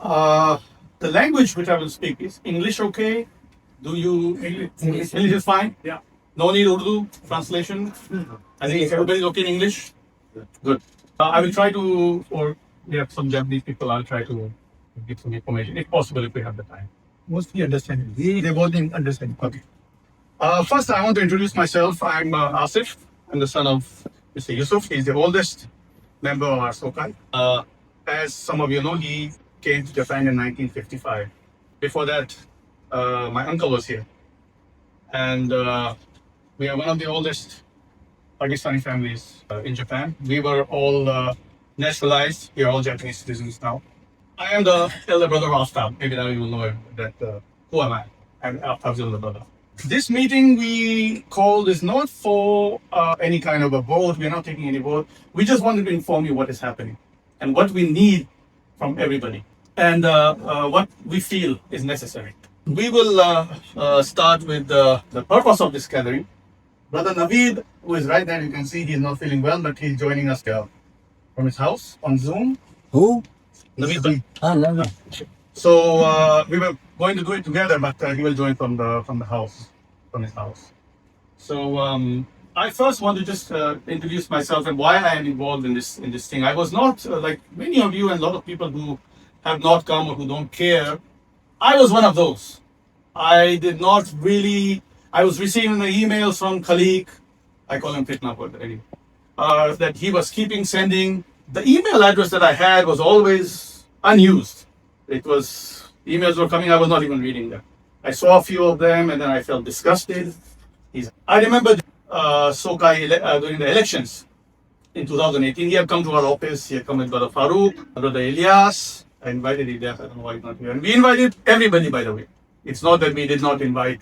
Uh, the language which I will speak is English. Okay. Do you English is fine? Yeah. No need Urdu translation. I think everybody's okay in English. Good. I will try to, or we have some Japanese people. I'll try to give some information if possible if we have the time. Mostly understanding. They both understand. Okay. First, I want to introduce myself. I'm Asif. I'm the son of Mr. Yusuf. He's the oldest member of our Sokai. As some of you know, he came to Japan in 1955. Before that, my uncle was here. And we are one of the oldest Pakistani families in Japan. We were all naturalized. We are all Japanese citizens now. I am the elder brother of Aftab. Maybe now you will know that who am I? I'm Aftab's elder brother. This meeting we called is not for any kind of a vote. We're not taking any vote. We just wanted to inform you what is happening and what we need from everybody and what we feel is necessary. We will start with the purpose of this gathering. Brother Naveed, who is right there, you can see he's not feeling well, but he's joining us from his house on Zoom. Who? Naveed. Naveed. So we were going to do it together, but he will join from the house, from his house. So I first want to just introduce myself and why I am involved in this thing. I was not like many of you and a lot of people who have not come or who don't care. I was one of those. I did not really. I was receiving the emails from colleague. I call him Fitna for anyway. That he was keeping sending. The email address that I had was always unused. It was emails were coming. I was not even reading them. I saw a few of them and then I felt disgusted. I remember Sokai during the elections in 2018. He had come to our office. He had come with Brother Farooq, Brother Ilyas. I invited Ilyas. I don't know why he's not here. And we invited everybody, by the way. It's not that we did not invite.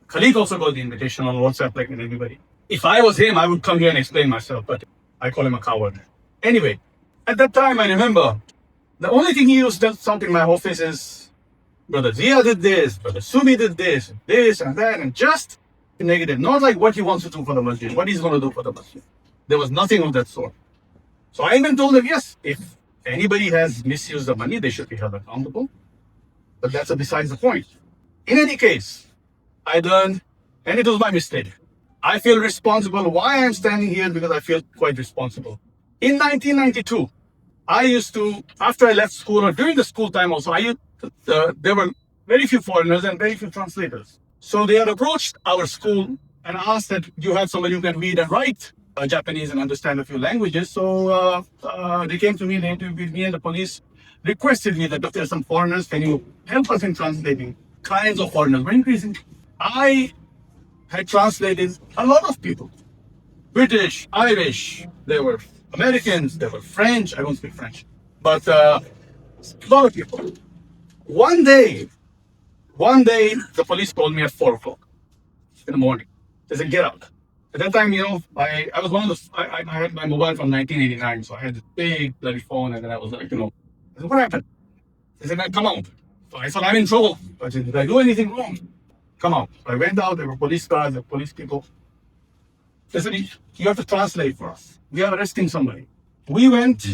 Khalid also got the invitation on WhatsApp, like with everybody. If I was him, I would come here and explain myself, but I call him a coward. Anyway, at that time, I remember the only thing he used to something in my office is Brother Zia did this, Brother Sumi did this and that, and just negative. Not like what he wants to do for the masjid, what he's going to do for the masjid. There was nothing of that sort. So I even told him, yes, if anybody has misused the money, they should be held accountable. But that's besides the point. In any case, I learned, and it was my mistake. I feel responsible. Why I'm standing here? Because I feel quite responsible. In 1992, I used to, after I left school or during the school time also, there were very few foreigners and very few translators. So they had approached our school and asked that you have somebody who can read and write Japanese and understand a few languages. So they came to me, they interviewed me, and the police requested me that if there are some foreigners, can you help us in translating? Kinds of foreigners were increasing. I had translated a lot of people. British, Irish, there were Americans, there were French. I don't speak French. But a lot of people. One day, the police called me at 4 o'clock in the morning. They said, get out. At that time, I was one of the, I had my mobile from 1989, so I had this big bloody phone, and then I was like, I said, what happened? They said, man, come out. So I thought, I'm in trouble. I said, did I do anything wrong? Come out. I went out, there were police cars, there were police people. They said, you have to translate for us. We are arresting somebody. We went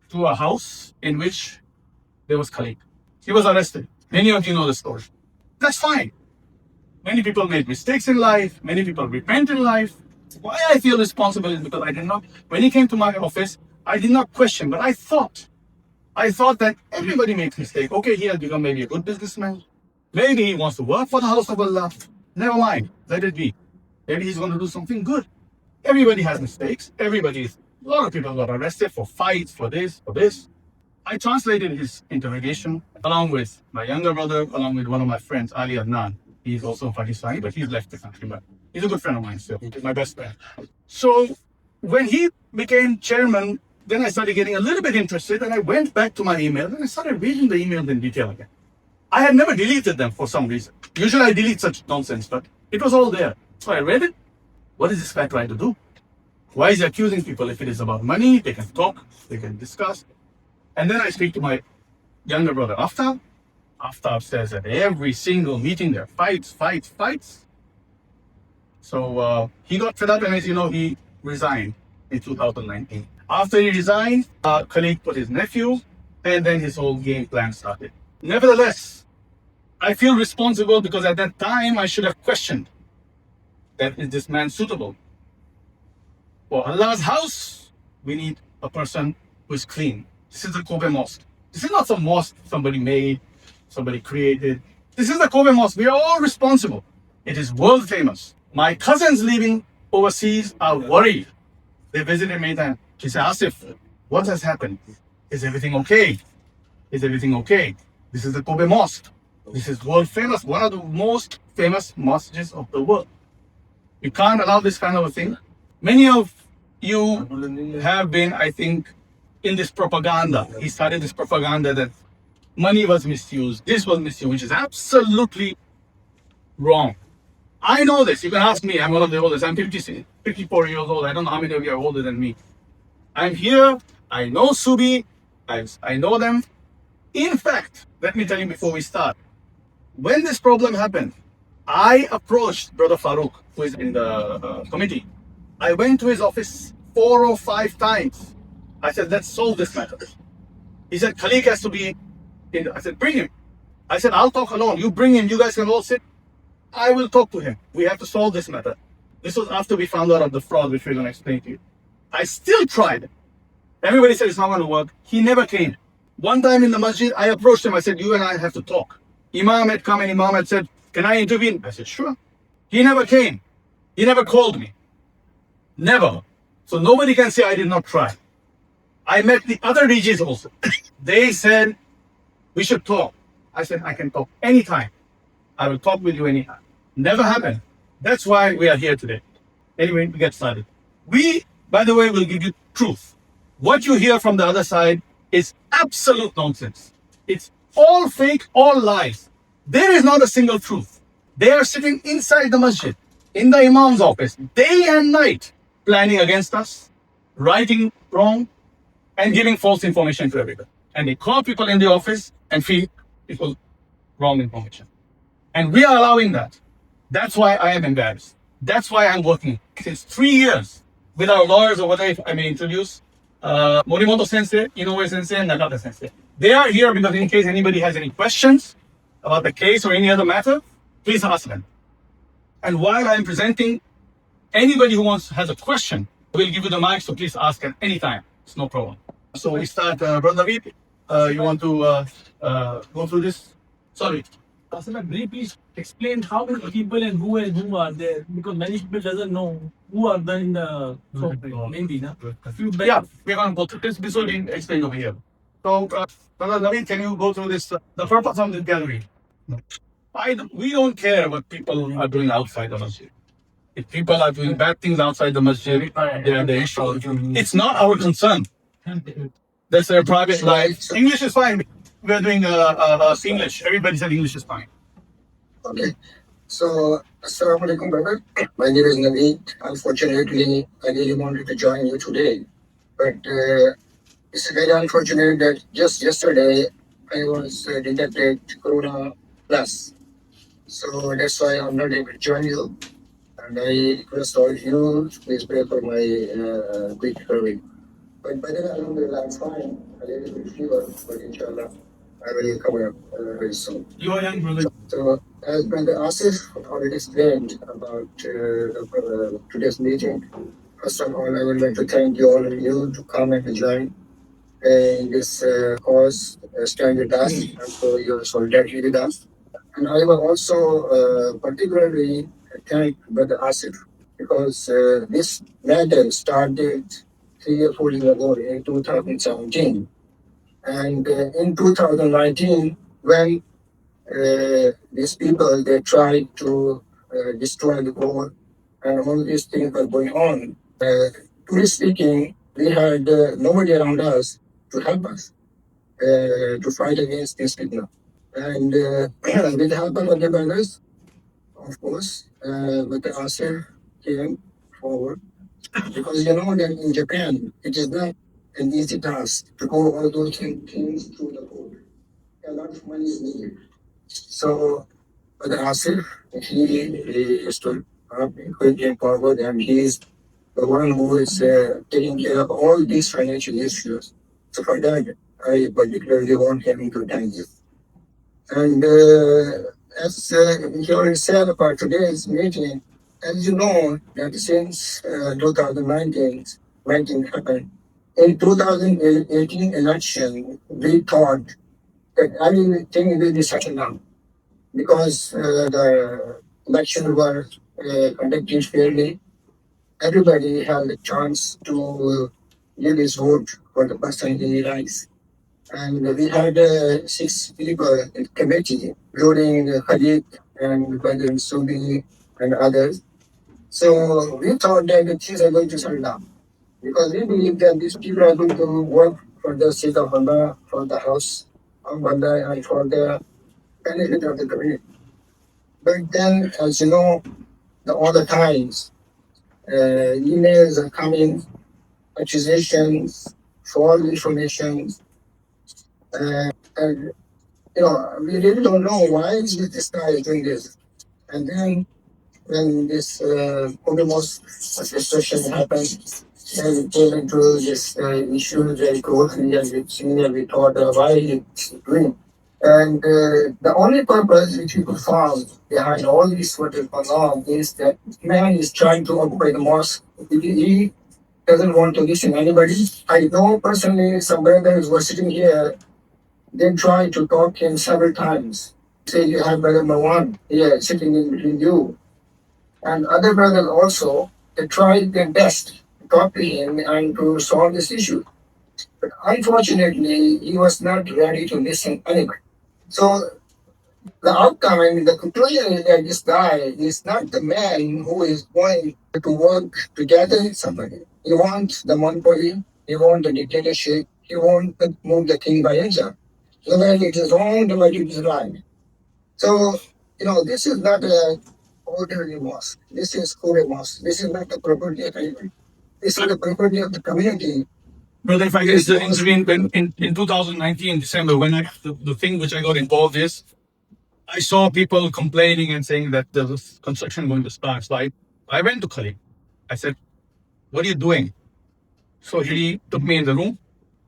to a house in which there was Khalid. He was arrested. Many of you know the story. That's fine. Many people made mistakes in life. Many people repent in life. Why I feel responsible is because I did not, when he came to my office, I did not question, but I thought that everybody makes mistakes. Okay, he has become maybe a good businessman. Maybe he wants to work for the house of Allah. Never mind. Let it be. Maybe he's going to do something good. Everybody has mistakes. A lot of people got arrested for fights, for this, for this. I translated his interrogation along with my younger brother, along with one of my friends, Ali Adnan. He's also Pakistani, but he's left the country. But he's a good friend of mine still. He's my best friend. So when he became chairman, then I started getting a little bit interested, and I went back to my email and I started reading the emails in detail again. I had never deleted them for some reason. Usually I delete such nonsense, but it was all there. So I read it. What is this guy trying to do? Why is he accusing people? If it is about money, they can talk, they can discuss. And then I speak to my younger brother, Aftab. Aftab says that every single meeting there, fights. So he got fed up, and as you know, he resigned in 2019. After he resigned, Khalid put his nephew And then his whole game plan started. Nevertheless, I feel responsible because at that time I should have questioned that is this man suitable for Allah's house? We need a person who is clean. This is the Kobe Mosque. This is not some mosque somebody made, somebody created. This is the Kobe Mosque. We are all responsible. It is world famous. My cousins living overseas are worried. They visited me and she said, Asif, what has happened? Is everything okay? Is everything okay? This is the Kobe Mosque. This is world famous, one of the most famous mosques of the world. You can't allow this kind of a thing. Many of you have been, I think, in this propaganda. He started this propaganda that money was misused, this was misused, which is absolutely wrong. I know this. You can ask me. I'm one of the oldest. I'm 54 years old. I don't know how many of you are older than me. I'm here. I know Subi. I know them. In fact, let me tell you before we start. When this problem happened, I approached Brother Farooq, who is in the committee. I went to his office 4 or 5 times. I said, let's solve this matter. He said, Khalik has to be in. I said, bring him. I said, I'll talk alone. You bring him. You guys can all sit. I will talk to him. We have to solve this matter. This was after we found out of the fraud, which we're going to explain to you. I still tried. Everybody said it's not going to work. He never came. One time in the masjid, I approached him. I said, you and I have to talk. Imam had come and Imam had said, can I intervene? I said, sure. He never came. He never called me. Never. So nobody can say I did not try. I met the other DJs also. They said, we should talk. I said, I can talk anytime. I will talk with you anytime. Never happened. That's why we are here today. Anyway, we get started. We, by the way, will give you truth. What you hear from the other side is absolute nonsense. It's all fake, all lies. There is not a single truth. They are sitting inside the masjid, in the Imam's office, day and night, planning against us, writing wrong, and giving false information to everybody. And they call people in the office and feed people wrong information. And we are allowing that. That's why I am embarrassed. That's why I'm working since 3 years with our lawyers over there. If I may introduce Morimoto Sensei, Inoue Sensei, and Nagata Sensei. They are here because in case anybody has any questions about the case or any other matter, please ask them. And while I'm presenting, anybody who has a question, we'll give you the mic, so please ask at any time. It's no problem. So we start, Brother Naveed, you want to go through this? Sorry. Asif, briefly explain how many people and who are there, because many people doesn't know who are there in the maybe na? Yeah, we're going to go through this. This will be explained over here. So, Brother Naveed, can you go through this? The purpose of this gallery. We don't care what people are doing outside the masjid. If people are doing bad things outside the masjid, they are the issue. It's not our concern. That's their private life. English is fine. We're doing English. Everybody said English is fine. Okay. So, Assalamu alaikum, brother. My name is Naveed. Unfortunately, I really wanted to join you today. But it's very unfortunate that just yesterday I was detected Corona Plus. So that's why I'm not able to join you. And I request all of you, please pray for my quick recovery. But by then, I'm fine. A little bit fever, but inshallah, I will recover very soon. You are young, brother. So, as Brother Asif already explained about today's meeting, first of all, I would like to thank you all of you to come and join in this cause, stand with us, and for your solidarity with us. And I will also particularly thank Brother Asif because this matter started 3 or 4 years ago in 2017. And in 2019, when these people, they tried to destroy the board and all these things were going on, truly speaking, we had nobody around us to help us to fight against these people. And with the help of the brothers, of course, but the answer came forward. Because you know that in Japan, it is not an easy task to go all those things through the code. A lot of money is needed. So, but the Asif, he stood up, he came forward, and he is the one who is taking care of all these financial issues. So for that, I particularly want him to thank you. And as he already said about today's meeting, as you know, that since 2019 happened, in 2018 election, we thought that everything will be settled down because the elections were conducted fairly. Everybody had a chance to give his vote for the person he likes. And we had six people in the committee, including Khalid and Brother Subi and others. So we thought that the things are going to settle down because we believe that these people are going to work for the sake of Allah, for the house of Allah, and for the benefit of the community. But then, as you know, all the times, emails are coming, accusations, false information, and we really don't know why is this guy is doing this. And then when this Podemos discussion happened, and we came into this issue very closely and we thought, why is he doing? And the only purpose which we could found behind all this what is going on is that man is trying to occupy the mosque. He doesn't want to listen to anybody. I know personally some brothers were sitting here, they tried to talk him several times. Say you have brother Marwan here sitting in between you. And other brothers also, they tried their best to talk to him and to solve this issue. But unfortunately, he was not ready to listen anyway. So the outcome and the conclusion is that this guy is not the man who is going to work together with somebody. He wants the monopoly, he wants the dictatorship, he wants to move the king by himself. So when it is wrong, the way it is right. So, this is not a ordinary mosque. This is holy mosque. This is not the property of anyone. This is the property of the community. Brother, if I can intervene, in 2019 December, when the thing which I got involved is, I saw people complaining and saying that there was construction going to start. So I went to Khalid. I said, what are you doing? So he took me in the room.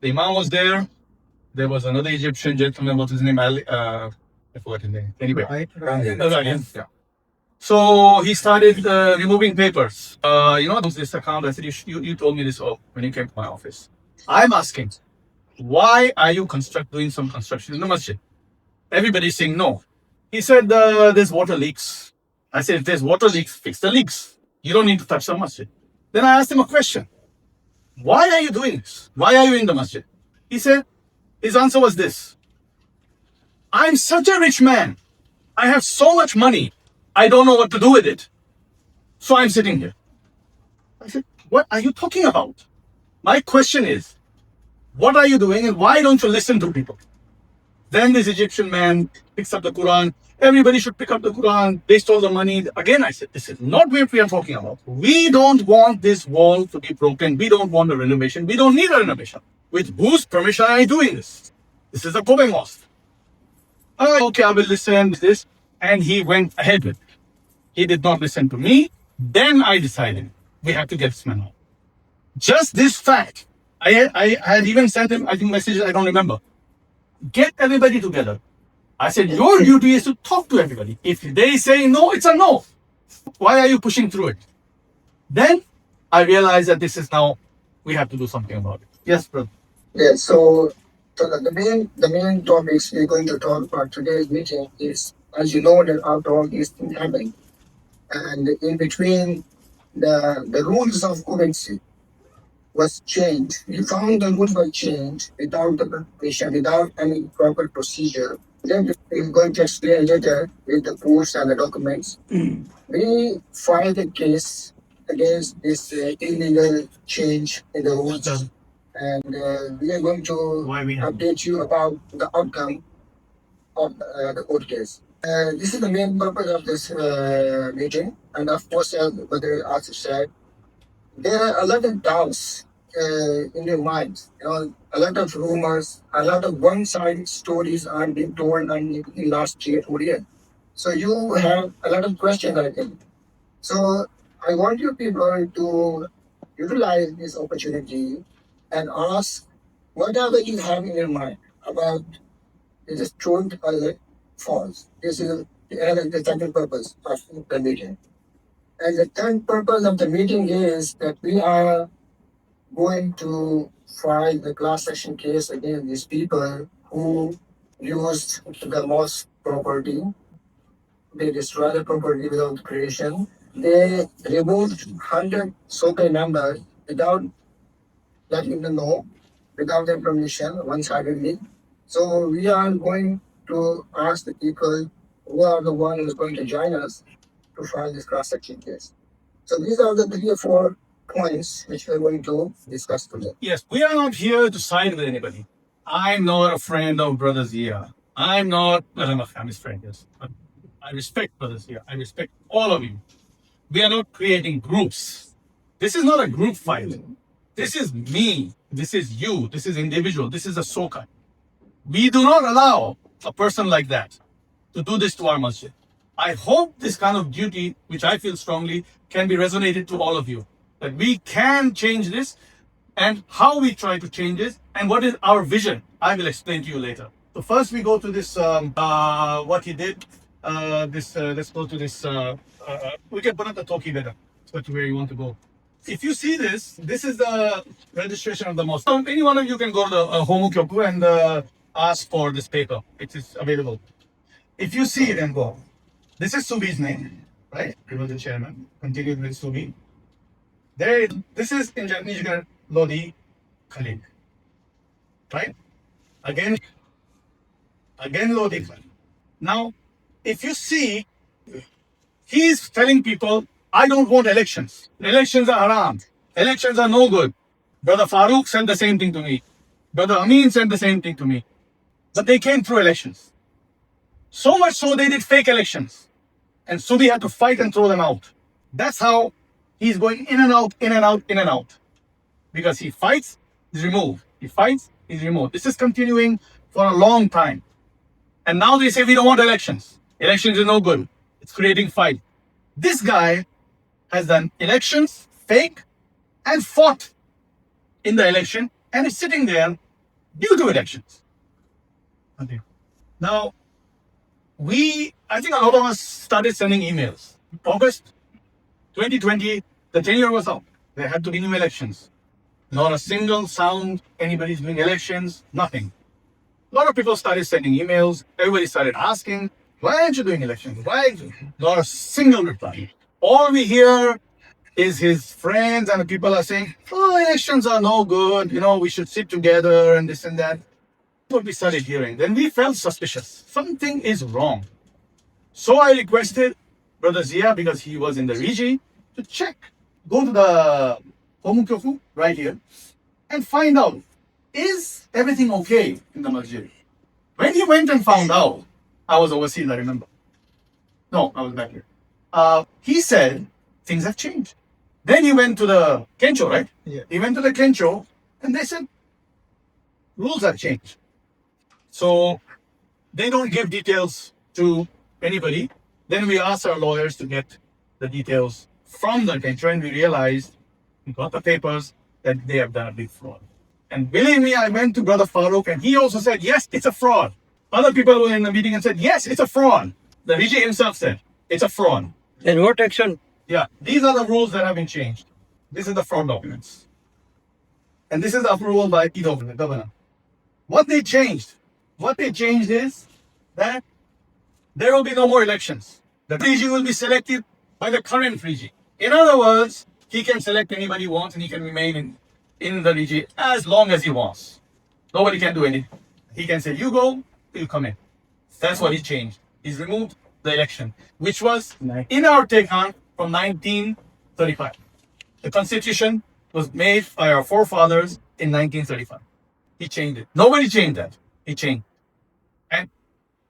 The Imam was there. There was another Egyptian gentleman, what's his name? Ali, I forgot his name. Anyway. Ryan. Yeah. So he started removing papers. This account. I said, you told me this when you came to my office. I'm asking, why are you doing some construction in the masjid? Everybody's saying no. He said, there's water leaks. I said, if there's water leaks, fix the leaks. You don't need to touch the masjid. Then I asked him a question. Why are you doing this? Why are you in the masjid? He said, his answer was this. I'm such a rich man. I have so much money. I don't know what to do with it. So I'm sitting here. I said, what are you talking about? My question is, what are you doing and why don't you listen to people? Then this Egyptian man picks up the Quran. Everybody should pick up the Quran. They stole the money. Again, I said, this is not what we are talking about. We don't want this wall to be broken. We don't want a renovation. We don't need a renovation. With whose permission are you doing this? This is a Kobe mosque. Okay, I will listen to this. And he went ahead with it. He did not listen to me. Then I decided we have to get this man out. Just this fact. I had even sent him, I think, messages, I don't remember. Get everybody together. I said, your duty is to talk to everybody. If they say no, it's a no. Why are you pushing through it? Then I realized that this is now, we have to do something about it. Yes, brother. Yeah, so the main topics we're going to talk about today's meeting is, as you know, that our talk is in heaven. And in between, the rules of currency was changed. We found the rules were changed without the preparation, without any proper procedure. Then we're going to explain later with the proofs and the documents. We filed a case against this illegal change in the rules. And we are going to update you about the outcome of the court case. This is the main purpose of this meeting. And of course, as Brother Asif said, there are a lot of doubts in your minds. A lot of rumors, a lot of one-sided stories are being told in the last 3 or 4 years. So you have a lot of questions, I think. So I want you people to utilize this opportunity and ask whatever you have in your mind about it is true or false. This is the second purpose of the meeting. And the third purpose of the meeting is that we are going to file the class action case against these people who used the mosque property. They destroyed the property without creation. They removed 100 Soke members without letting them know, without their permission, one-sidedly. So we are going to ask the people who are the one who is going to join us to file this cross-section case. So these are the 3 or 4 points which we're going to discuss today. Yes, we are not here to side with anybody. I'm not a friend of Brother Zia. I'm not a family's friend, yes. But I respect Brother Zia. I respect all of you. We are not creating groups. This is not a group fight. This is me. This is you. This is individual. This is a soka. We do not allow a person like that to do this to our masjid. I hope this kind of duty, which I feel strongly, can be resonated to all of you. That we can change this, and how we try to change it, and what is our vision. I will explain to you later. So first we go to this, what he did. Let's go to this, we can put up the Toki better. Go to where you want to go. If you see this, this is the registration of the mosque. So any one of you can go to the Homu Kyoku and ask for this paper. It is available. If you see it and go, this is Subi's name, right? He was the chairman. Continued with Subi. There, this is in Japanese, you get Lodi Khalid, right? Again Lodi Khalid. Now, if you see, he's telling people, I don't want elections. Elections are haram. Elections are no good. Brother Farooq said the same thing to me. Brother Amin said the same thing to me. But they came through elections. So much so they did fake elections. And Subi had to fight and throw them out. That's how he's going in and out, in and out, in and out. Because he fights, he's removed. He fights, he's removed. This is continuing for a long time. And now they say we don't want elections. Elections is no good. It's creating fight. This guy has done elections, fake, and fought in the election, and is sitting there due to elections. Okay. Now, I think a lot of us started sending emails. August 2020, the tenure was up. There had to be new elections. Not a single sound, anybody's doing elections, nothing. A lot of people started sending emails. Everybody started asking, why aren't you doing elections? Why? Not a single reply. All we hear is his friends and the people are saying, oh, elections are no good. We should sit together and this and that. What we started hearing. Then we felt suspicious. Something is wrong. So I requested Brother Zia, because he was in the Riji, to check. Go to the Homukyoku right here and find out, is everything okay in the masjid? When he went and found out, I was overseas, I remember. No, I was back here. He said, things have changed. Then he went to the Kencho, right? Yeah. He went to the Kencho and they said, rules have changed. So they don't give details to anybody. Then we asked our lawyers to get the details from the Kencho, and we realized, we got the papers, that they have done a big fraud. And believe me, I went to Brother Farooq and he also said, yes, it's a fraud. Other people were in the meeting and said, yes, it's a fraud. The Riji himself said, it's a fraud. And what action? Yeah, these are the rules that have been changed. This is the fraud documents. And this is the approval by the governor. What they changed is that there will be no more elections. The Riji will be selected by the current Riji. In other words, he can select anybody he wants and he can remain in the Riji as long as he wants. Nobody can do anything. He can say, you go, you come in. That's what he changed. He's removed the election, which was in our Tekhan from 1935. The constitution was made by our forefathers in 1935. He changed it. Nobody changed that. He changed. And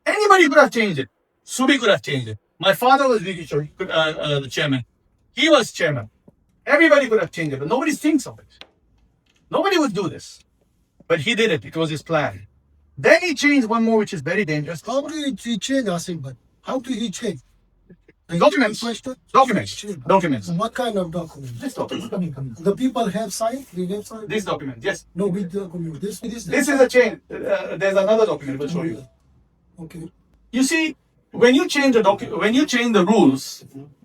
anybody could have changed it. Subi could have changed it. My father was the chairman. He was chairman. Everybody could have changed it, but nobody thinks of it. Nobody would do this. But he did it. It was his plan. Then he changed one more, which is very dangerous. How did he change, Asim? But how did he change? Documents. Documents. What kind of document? This document. The people have signed. They have signed. This document. Yes. No, which document? This. This is a chain. There's another document. We'll show you. Okay. You see, when you change the rules,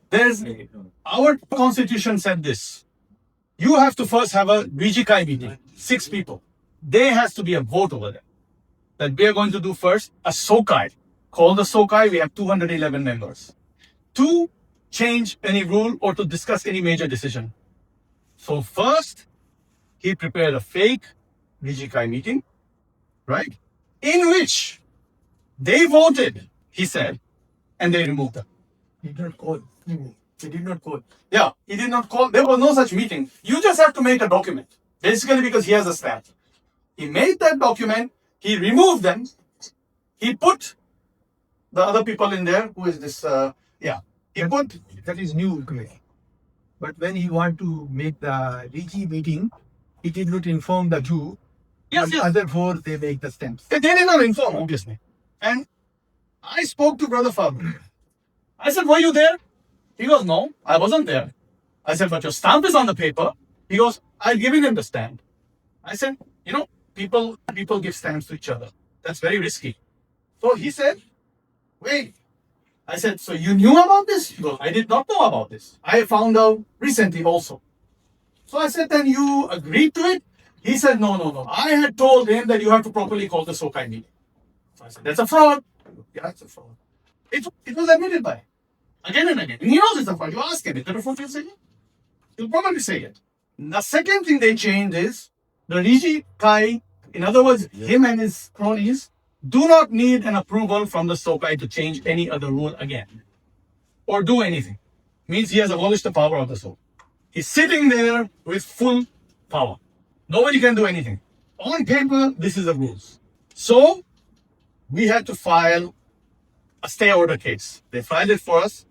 there's our constitution said this. You have to first have a Vijikai meeting, 6 people. There has to be a vote over there. That we are going to do first a Sokai. Called the Sokai, we have 211 members. To change any rule or to discuss any major decision. So first, he prepared a fake Vijikai meeting, right? In which they voted, he said, and they removed them. He did not call. He did not call. Yeah, he did not call. There was no such meeting. You just have to make a document. Basically because he has a stamp. He made that document. He removed them. He put the other people in there. Who is this? He put. That is new to me. But when he want to make the RIGI meeting, he did not inform the two. Yes, The yes. other 4, they make the stamps. They did not inform, obviously. And I spoke to Brother Farooq. I said, were you there? He goes, no, I wasn't there. I said, but your stamp is on the paper. He goes, I've given him the stamp. I said, people give stamps to each other. That's very risky. So he said, wait. I said, so you knew about this? He goes, I did not know about this. I found out recently also. So I said, then you agreed to it? He said, no. I had told him that you have to properly call the Sokai meeting. So I said, that's a fraud. Yeah, it's a fraud. It was admitted by him. Again and again. And he knows it's a fraud. You ask him, is that a fraud? He'll say it. He'll probably say it. The second thing they changed is the Riji Kai, in other words, him and his cronies, do not need an approval from the Sokai to change any other rule again. Or do anything. Means he has abolished the power of the Sokai. He's sitting there with full power. Nobody can do anything. On paper, this is the rules. So, we had to file a stay order case. They filed it for us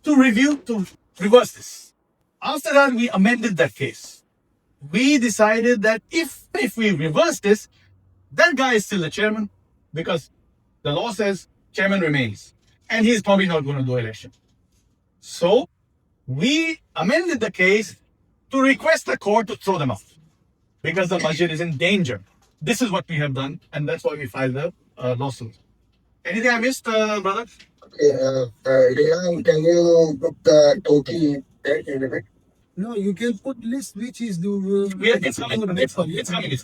to review, to reverse this. After that, we amended that case. We decided that if we reverse this, that guy is still the chairman because the law says chairman remains and he's probably not going to do election. So, we amended the case to request the court to throw them out because the masjid is in danger. This is what we have done, and that's why we filed the lawsuit. Anything I missed, brother? Okay, Rihan, can you put the Toki there in the back? No, you can put list which is the. It's coming. It's coming. It's coming. It's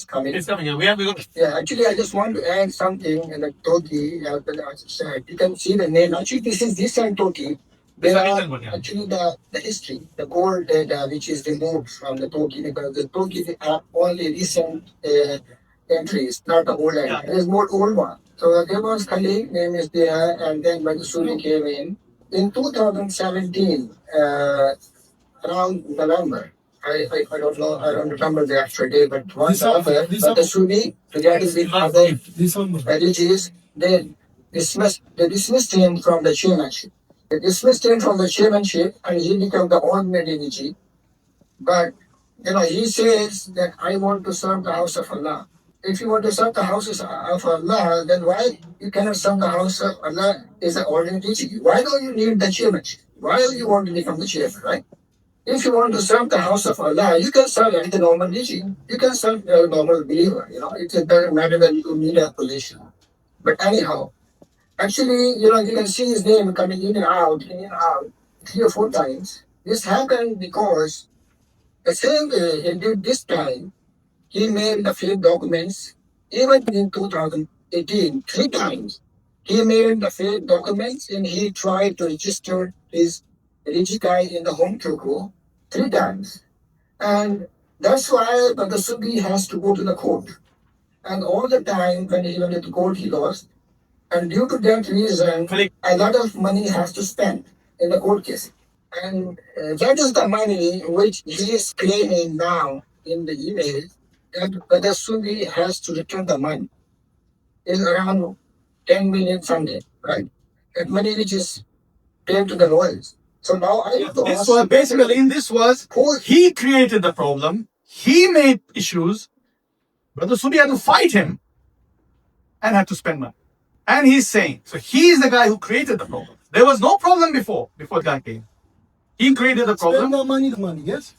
coming. It's coming. Yeah, we got. Yeah, actually, I just want to add something in the Toki. As I said, you can see the name. Actually, this is different Toki. There are actually the history, the gold data which is removed from the Toki because the Toki are only recent entries, not the old one. There's more old one. So there was colleague name is there, and then when the Suri came in 2017, around November. I don't know, I don't remember the actual day, but once after, but the Suri, together with other religious, they dismissed him from the chairmanship. They dismissed him from the chairmanship and he became the ordinary Riji. But, he says that I want to serve the house of Allah. If you want to serve the houses of Allah, then why you cannot serve the house of Allah as an ordinary Riji? Why don't you need the chairmanship? Why do you want to become the chairman, right? If you want to serve the house of Allah, you can serve like the normal Riji. You can serve a normal believer, It doesn't matter that you need a position. But anyhow, actually, you can see his name coming in and out 3 or 4 times. This happened because the same way he did this time, he made the fake documents, even in 2018, 3 times. He made the fake documents and he tried to register his Rijikai in the home Turku 3 times. And that's why the Sugi has to go to the court. And all the time when he went to the court, he lost. And due to that reason, a lot of money has to spend in the court case. And that is the money which he is claiming now in the email that the Sunni has to return the money. It's around 10 million something, right? That money which is paid to the lawyers. So now I have to ask. This was basically, he created the problem. He made issues. Brother Sudi had to fight him and had to spend money. And he's saying, so he's the guy who created the problem. There was no problem before the guy came. He created the Spend problem the money, yes?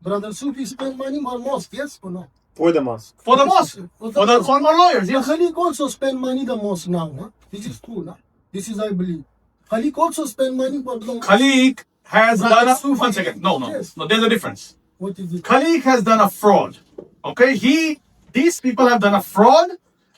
Brother Sufi spend money on mosque, yes or no? For the mosque. for the mosque, for our lawyers. The Yes. Khalik also spend money the mosque now, huh? This is true, huh? This is, I believe. Khalik also spend money for the mosque. Khalik has Brother done a, Sufi. one second. No, Yes. there's a difference. What is it? Khalik has done a fraud. Okay, these people have done a fraud,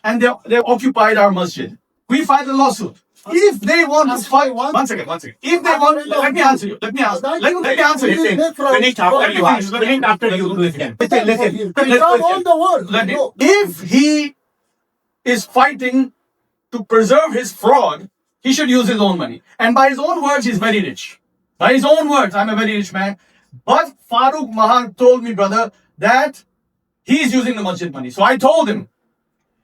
and they occupied our masjid. We filed a lawsuit. If they want to fight, one second. If they want, let me answer you. Let me answer you. Finish after you ask. Finish after you listen. Listen. From all the world. Let me. No. If he is fighting to preserve his fraud, he should use his own money. And by his own words, he's very rich. By his own words, I'm a very rich man. But Farooq Mahan told me, brother, that he's using the masjid money. So I told him,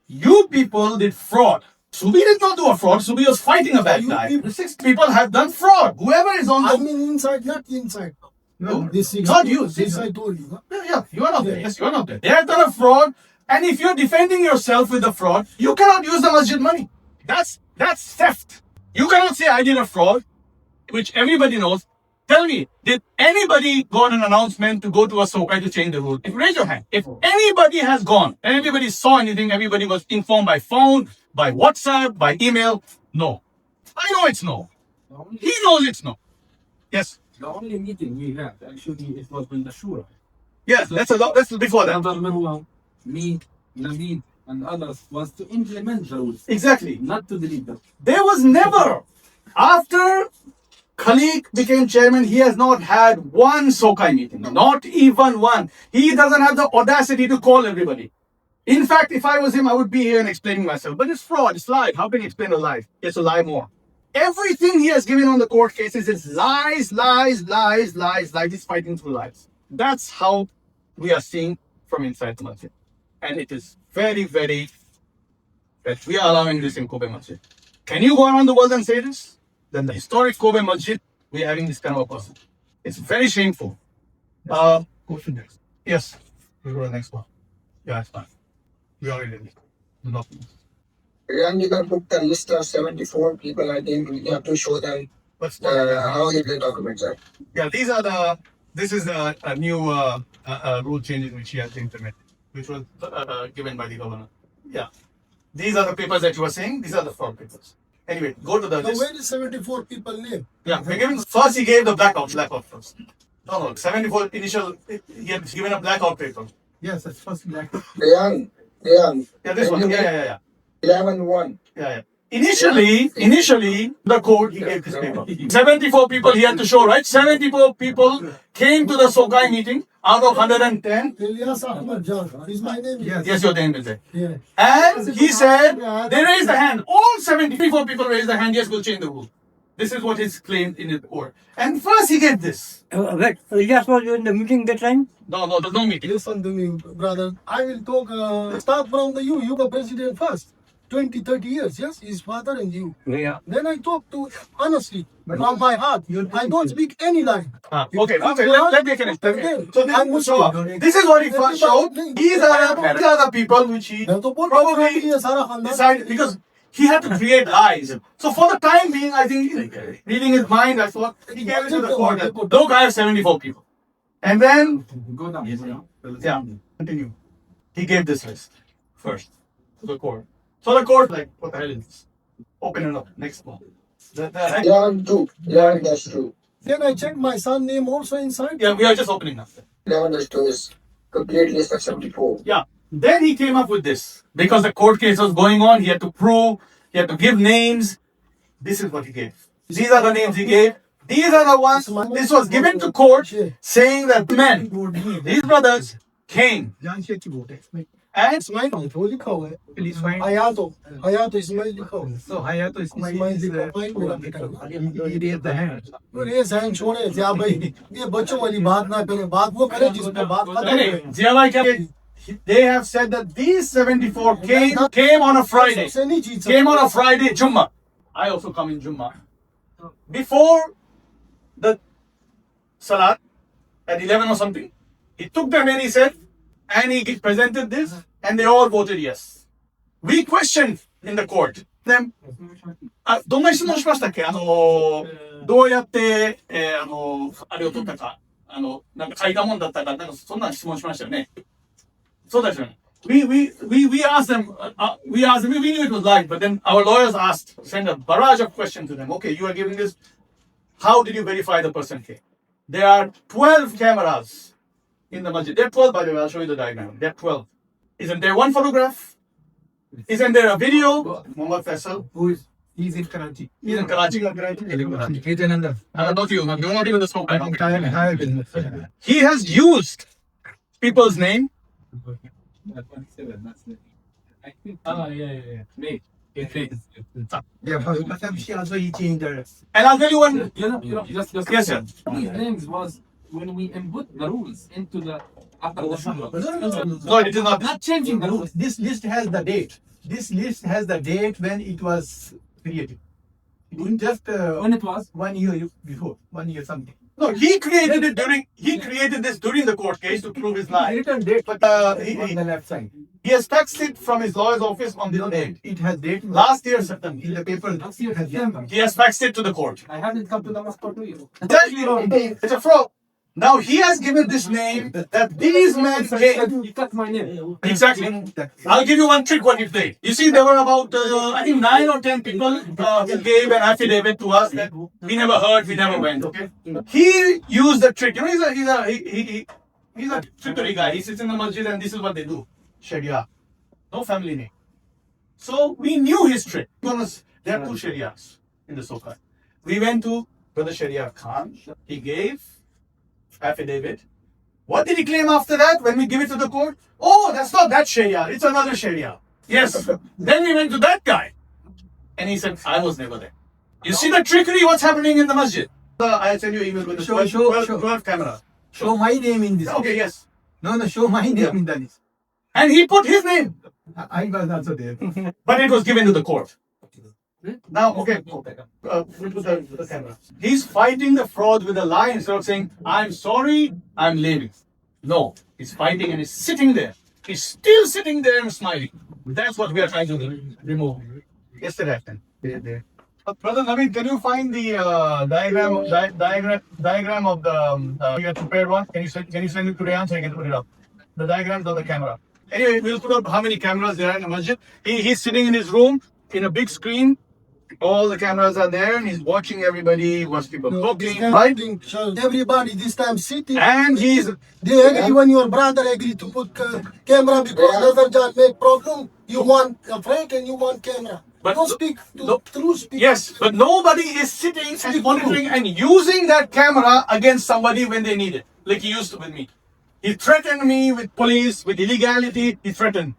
you people did fraud. Subi did not do a fraud. Subi was fighting a bad You guy. people- 6 people have done fraud. Whoever is on I the... mean inside, not inside. No, This is not you. This I told you. Huh? Yeah, you are not there. Yes, you are not there. They have done a fraud. And if you're defending yourself with the fraud, you cannot use the masjid money. That's theft. You cannot say I did a fraud, which everybody knows. Tell me, did anybody got an announcement to go to a sokai to change the rule? Raise your hand. If anybody has gone, and anybody saw anything, everybody was informed by phone, by WhatsApp, by email, no. I know it's no. He knows it's no. Yes. The only meeting we had, actually, it was in the Shura. Yeah, that's before that. Elder Mirwa, me, Naveed, and others was to implement the rules, Exactly. not to delete them. There was never, after Khalik became chairman, he has not had one Sokai meeting, not even one. He doesn't have the audacity to call everybody. In fact, if I was him, I would be here and explaining myself. But it's fraud, it's lie. How can he explain a lie? He has to lie more. Everything he has given on the court cases is lies. He's fighting through lies. That's how we are seeing from inside the masjid. And it is very, very that we are allowing this in Kobe Masjid. Can you go around the world and say this? Then the historic Kobe Masjid, we are having this kind of a person. It's very shameful. Go to next. Yes, we go to the next one. Yeah, it's fine. We already did it. The documents. And you can put the list of 74 people. I think you have to show them But how the documents are. yeah, this is a new rule changes which he has implemented, which was given by the governor. Yeah. These are the papers that you were saying. These are the fraud papers. Anyway, go to the Now, list. where is 74 people name? Yeah, we're giving, first he gave the blackout first. No, 74 initial, he had given a blackout paper. Yes, that's first black. Leon, Yeah, this one. Yeah. 11-1. Yeah. Initially, the court, he gave this paper. 74 people he had to show, right? 74 people came to the Sokai meeting out of 110. Ilyas Ahmad Jan. Is my name? Yes. Yes, your name is there. Yeah. And he said, they raised the hand. All 74 people raised the hand, yes, we'll change the rule. This is what is claimed in the court. And first he gave this. Wait, Ilyas was in the meeting that time? No, there's no meeting. Listen to me, brother. I will talk, start from you. You were president first. 20, 30 years, yes? His father and you. Yeah. Then I talk to, honestly, from my heart. I don't speak any lie. Okay, let me finish. So I'm Muslim. this is what he first showed. These are the people which he probably decided, because he had to create lies. So for the time being, I think, reading his mind, I thought, he gave it to the court. that, Look, I have 74 people. And then, Go down. yeah, continue. He gave this list first to the court. So the court, like, what the hell is this? Open it up. Next one. Leon 2. Leon dash 2. Then I check my son name also inside. Yeah, we are just opening up. Leon dash 2 is complete list of 74. Yeah. Then he came up with this. Because the court case was going on, he had to prove, he had to give names. This is what he gave. These are the names he gave. These are the ones, this was given to court saying that men, these brothers, came जान से अच्छी vote है. and Ismail वो लिखा हुआ है. Please find. Hayato Ismail लिखा हुआ है. So Haya to इस्माइल लिखा हुआ है. मेरा बेटा. he raised the hand. ये सहन छोड़े या भाई ये बच्चों वाली बात ना करें. बात वो करे जिस पे बात खत्म है. Ziawai kept, they have said that these 74 came on a Friday. सबसे नहीं चीज Came on a Friday, Jummah. I also come in Jummah. Before the Salat, at 11 or something, he took them and he said, and he presented this, and they all voted yes. We questioned in the court, ね、どんな質問しましたっけ？どうやって、あれを取ったか、なんか書いたもんだったか、なんかそんな質問しましたよね。そうですよね。We asked them, we knew it was live, but then our lawyers sent a barrage of questions to them. Okay, you are giving this. How did you verify the person came? There are 12 cameras in the masjid. There are 12, by the way, I'll show you the diagram. There are 12. Isn't there one photograph? Isn't there a video? Muhammad Faisal. He's in Karachi. He's in Karachi. He's in London. Not you. You're not even the smoke. Entire business. He has used people's name. Yeah, but she also he changed her. And I'll tell you one. Just Yes, sir. these names was when we input the rules into the after the shura. No, it is not. Not changing the rules. This list has the date. This list has the date when it was created. It wasn't just When it was 1 year before, 1 year something. No, he created this during the court case to prove his lie. Written date, But on the left side. he has faxed it from his lawyer's office on the date. It has date Last year, September. in the paper. last year September. He has faxed it to the court. I haven't come to the mosque for 2 years. Exactly. It's a fraud. Now he has given this name that these men came. You cut my name. Exactly. I'll give you one trick what he played. You see, there were about, I think 9 or 10 people who gave an affidavit to us that we never heard, we never went. Okay. He used the trick. You know, he's a trickery guy. He sits in the masjid and this is what they do. Sharia. No family name. So we knew his trick. Because there are 2 Sharias in the Soka. We went to Brother Sharia Khan. He gave affidavit. What did he claim after that when we give it to the court? Oh, that's not that Sharia. It's another Sharia. Yes. Then we went to that guy. And he said, I was never there. You see the trickery, what's happening in the masjid? I'll send you email with the 12 camera. Show my name in this. Okay, yes. No, show my name in the list. And he put his name. I was also there. But it was given to the court. Now, okay, we put the camera. He's fighting the fraud with a lie instead of saying, I'm sorry, I'm leaving. No, he's fighting and he's sitting there. He's still sitting there and smiling. That's what we are trying to remove. Yesterday happened. Brother Naveen, can you find the diagram of the you had prepared one? Can you send it today so I can put it up? The diagrams on the camera. Anyway, we'll put up how many cameras there are in the masjid. He's sitting in his room in a big screen. All the cameras are there and he's watching everybody, watch people talking, right? Everybody this time sitting. And he's They agree when your brother agree to put camera because another judge make problem. You want a friend and you want camera. But Don't speak to no- true speak. yes, but nobody is sitting and monitoring and using that camera against somebody when they need it, like he used to with me. He threatened me with police, with illegality. He threatened.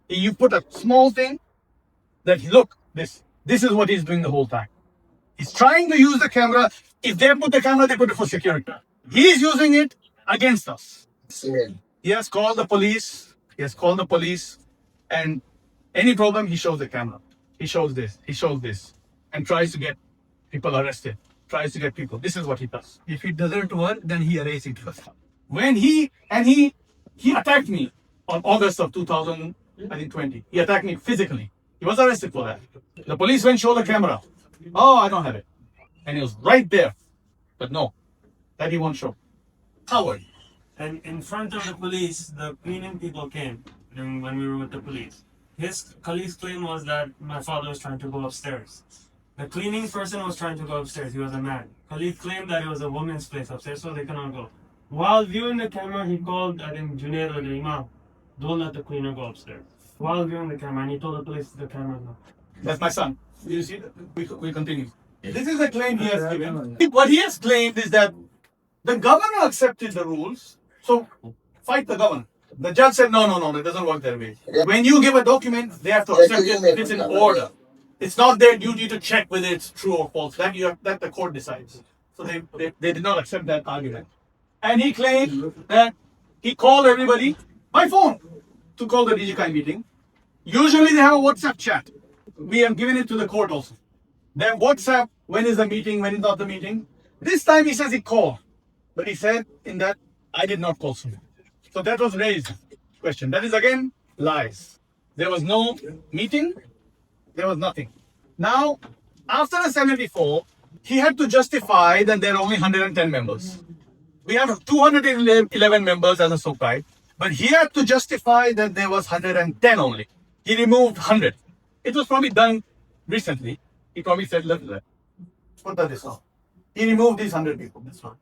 You put a small thing that look this. This is what he's doing the whole time. He's trying to use the camera. If they put the camera, they put it for security. He's using it against us. He has called the police. And any problem, he shows the camera. He shows this. He shows this. And tries to get people arrested. Tries to get people. This is what he does. If it doesn't work, then he erases it first. When he attacked me on August of 2020. He attacked me physically. He was arrested for that. The police went show the camera. Oh, I don't have it. And he was right there. But no, that he won't show. Howard. And in front of the police, the cleaning people came when we were with the police. His colleague's claim was that my father was trying to go upstairs. The cleaning person was trying to go upstairs. He was a man. Colleague claimed that it was a woman's place upstairs, so they cannot go. While viewing the camera, he called, I think, Junaid or the Imam. Don't let the cleaner go upstairs. While viewing the camera, and he told the police the camera no. That's my son. You see, we continue. This is the claim he has given. What he has claimed is that the governor accepted the rules, so fight the governor. The judge said, no, it doesn't work that way. When you give a document, they have to accept it. It's in order. It's not their duty to check whether it's true or false. That the court decides. So they did not accept that argument. And he claimed that he called everybody by phone to call the DGK meeting. Usually they have a WhatsApp chat. We have given it to the court also. Then WhatsApp, when is the meeting, when is not the meeting. This time he says he called. But he said in that, I did not call someone. So that was raised question. That is again lies. There was no meeting. There was nothing. Now, after the 74, he had to justify that there are only 110 members. We have 211 members as a Sokai, but he had to justify that there was 110 only. He removed 100. It was probably done recently. He probably said, look, put that this on. He removed these 100 people. That's right.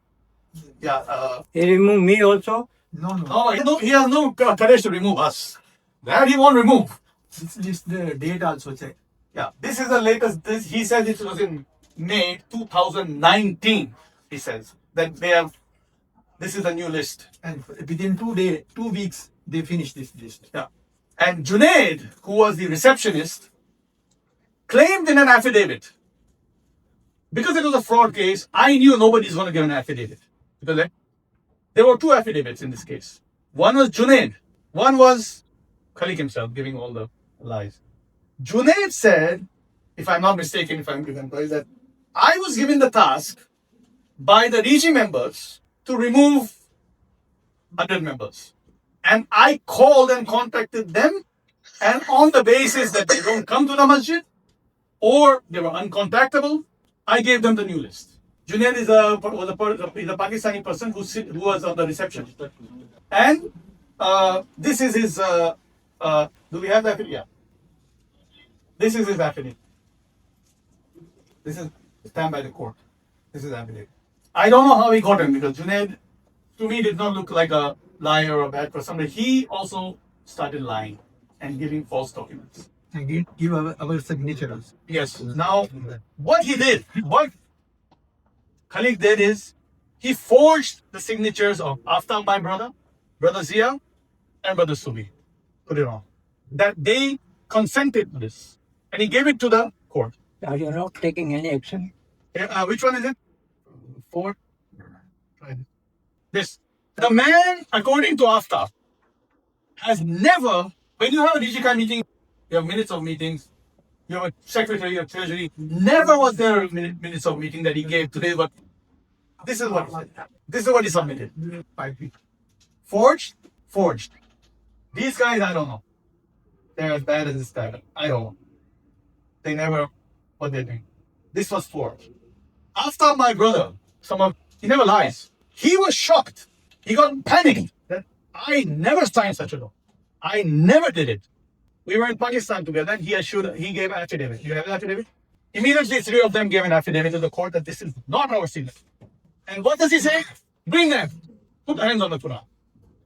Yeah. He removed me also. No, he has no courage to remove us. That he won't remove. This the date also check. Yeah, this is the latest. He said it was in May 2019. He says that they have. This is the new list. And within 2 weeks, they finished this list. Yeah, and Junaid, who was the receptionist, claimed in an affidavit, because it was a fraud case. I knew nobody's going to give an affidavit because there were two affidavits in this case. One was Junaid. One was Khalik himself giving all the lies. Junaid said, if I'm not mistaken, if I'm given, that I was given the task by the RIGI members to remove 100 members. And I called and contacted them, and on the basis that they don't come to the masjid or they were uncontactable, I gave them the new list. Junaid is a Pakistani person who was on the reception. And this is his, do we have the affidavit? Yeah. This is his affidavit. This is stamped by the court. This is affidavit. I don't know how he got him because Junaid, to me, did not look like a liar or a bad person. But he also started lying and giving false documents. And give our signature also. Yes. Now, what he did, what Khalik did is, he forged the signatures of Aftab, my brother Zia, and brother Subi. Put it on. That they consented to this. And he gave it to the court. Are you not taking any action? Which one is it? 4. This. The man, according to Aftab, has never, when you have a DGCI meeting, you have minutes of meetings, you have a secretary, you have treasury, never was there a minutes of meeting that he gave today, but this is what he said. This is what he submitted. 5 feet. Forged? Forged. These guys, I don't know. They're as bad as this guy. I don't know. They never, what they're doing. This was forged. After my brother, he never lies. He was shocked. He got panicked that I never signed such a law. I never did it. We were in Pakistan together. He gave an affidavit. You have an affidavit? Immediately, 3 of them gave an affidavit to the court that this is not our signature. And what does he say? Bring them. Put hands on the Quran.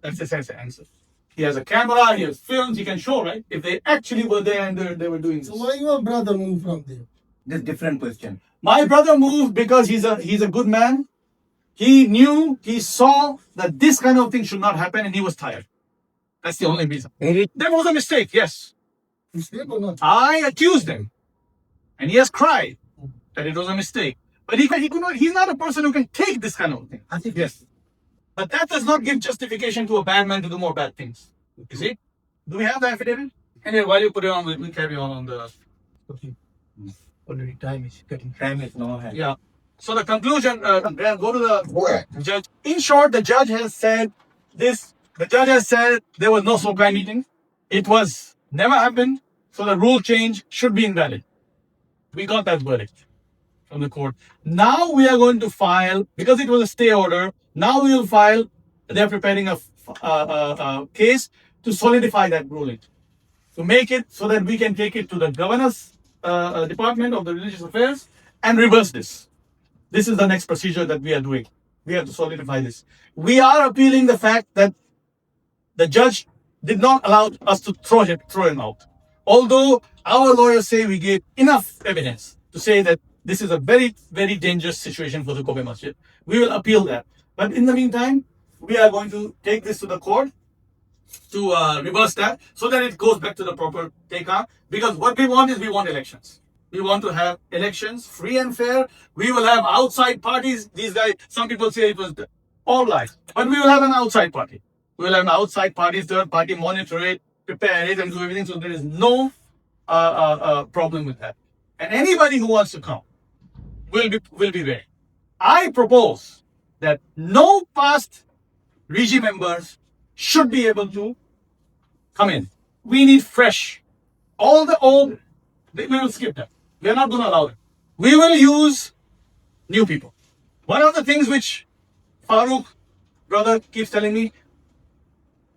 That's his answer. He has a camera, he has films, he can show, right? If they actually were there and they were doing this. So why your brother moved from there? This different question. My brother moved because he's a good man. He knew, he saw that this kind of thing should not happen, and he was tired. That's the only reason. There was a mistake, yes. Mistake or not? I accused him, and he has cried that it was a mistake. But he could not. He's not a person who can take this kind of thing. I think Yes. But that does not give justification to a bad man to do more bad things. You see? Do we have the affidavit? Anyway, while you put it on, we'll carry on the. already time is getting. Time is no hand. Yeah. So the conclusion, go to the judge. In short, the judge has said this. The judge has said there was no Sokai meeting. It was never happened. So the rule change should be invalid. We got that verdict from the court. Now we are going to file, because it was a stay order, now we will file, they're preparing a case to solidify that ruling. To make it so that we can take it to the governor's department of the religious affairs and reverse this. This is the next procedure that we are doing. We have to solidify this. We are appealing the fact that the judge did not allow us to throw him out. Although our lawyers say we gave enough evidence to say that this is a very, very dangerous situation for the Kobe Masjid. We will appeal that. But in the meantime, we are going to take this to the court to reverse that so that it goes back to the proper take-on. Because what we want is we want elections. We want to have elections free and fair. We will have outside parties. These guys, some people say it was all lies. But we will have an outside party. We will have an outside party, third party, monitor it, prepare it, and do everything. So there is no problem with that. And anybody who wants to come will be there. I propose that no past RIGI members should be able to come in. We need fresh. All the old, we will skip them. We are not going to allow it. We will use new people. One of the things which Farooq, brother, keeps telling me,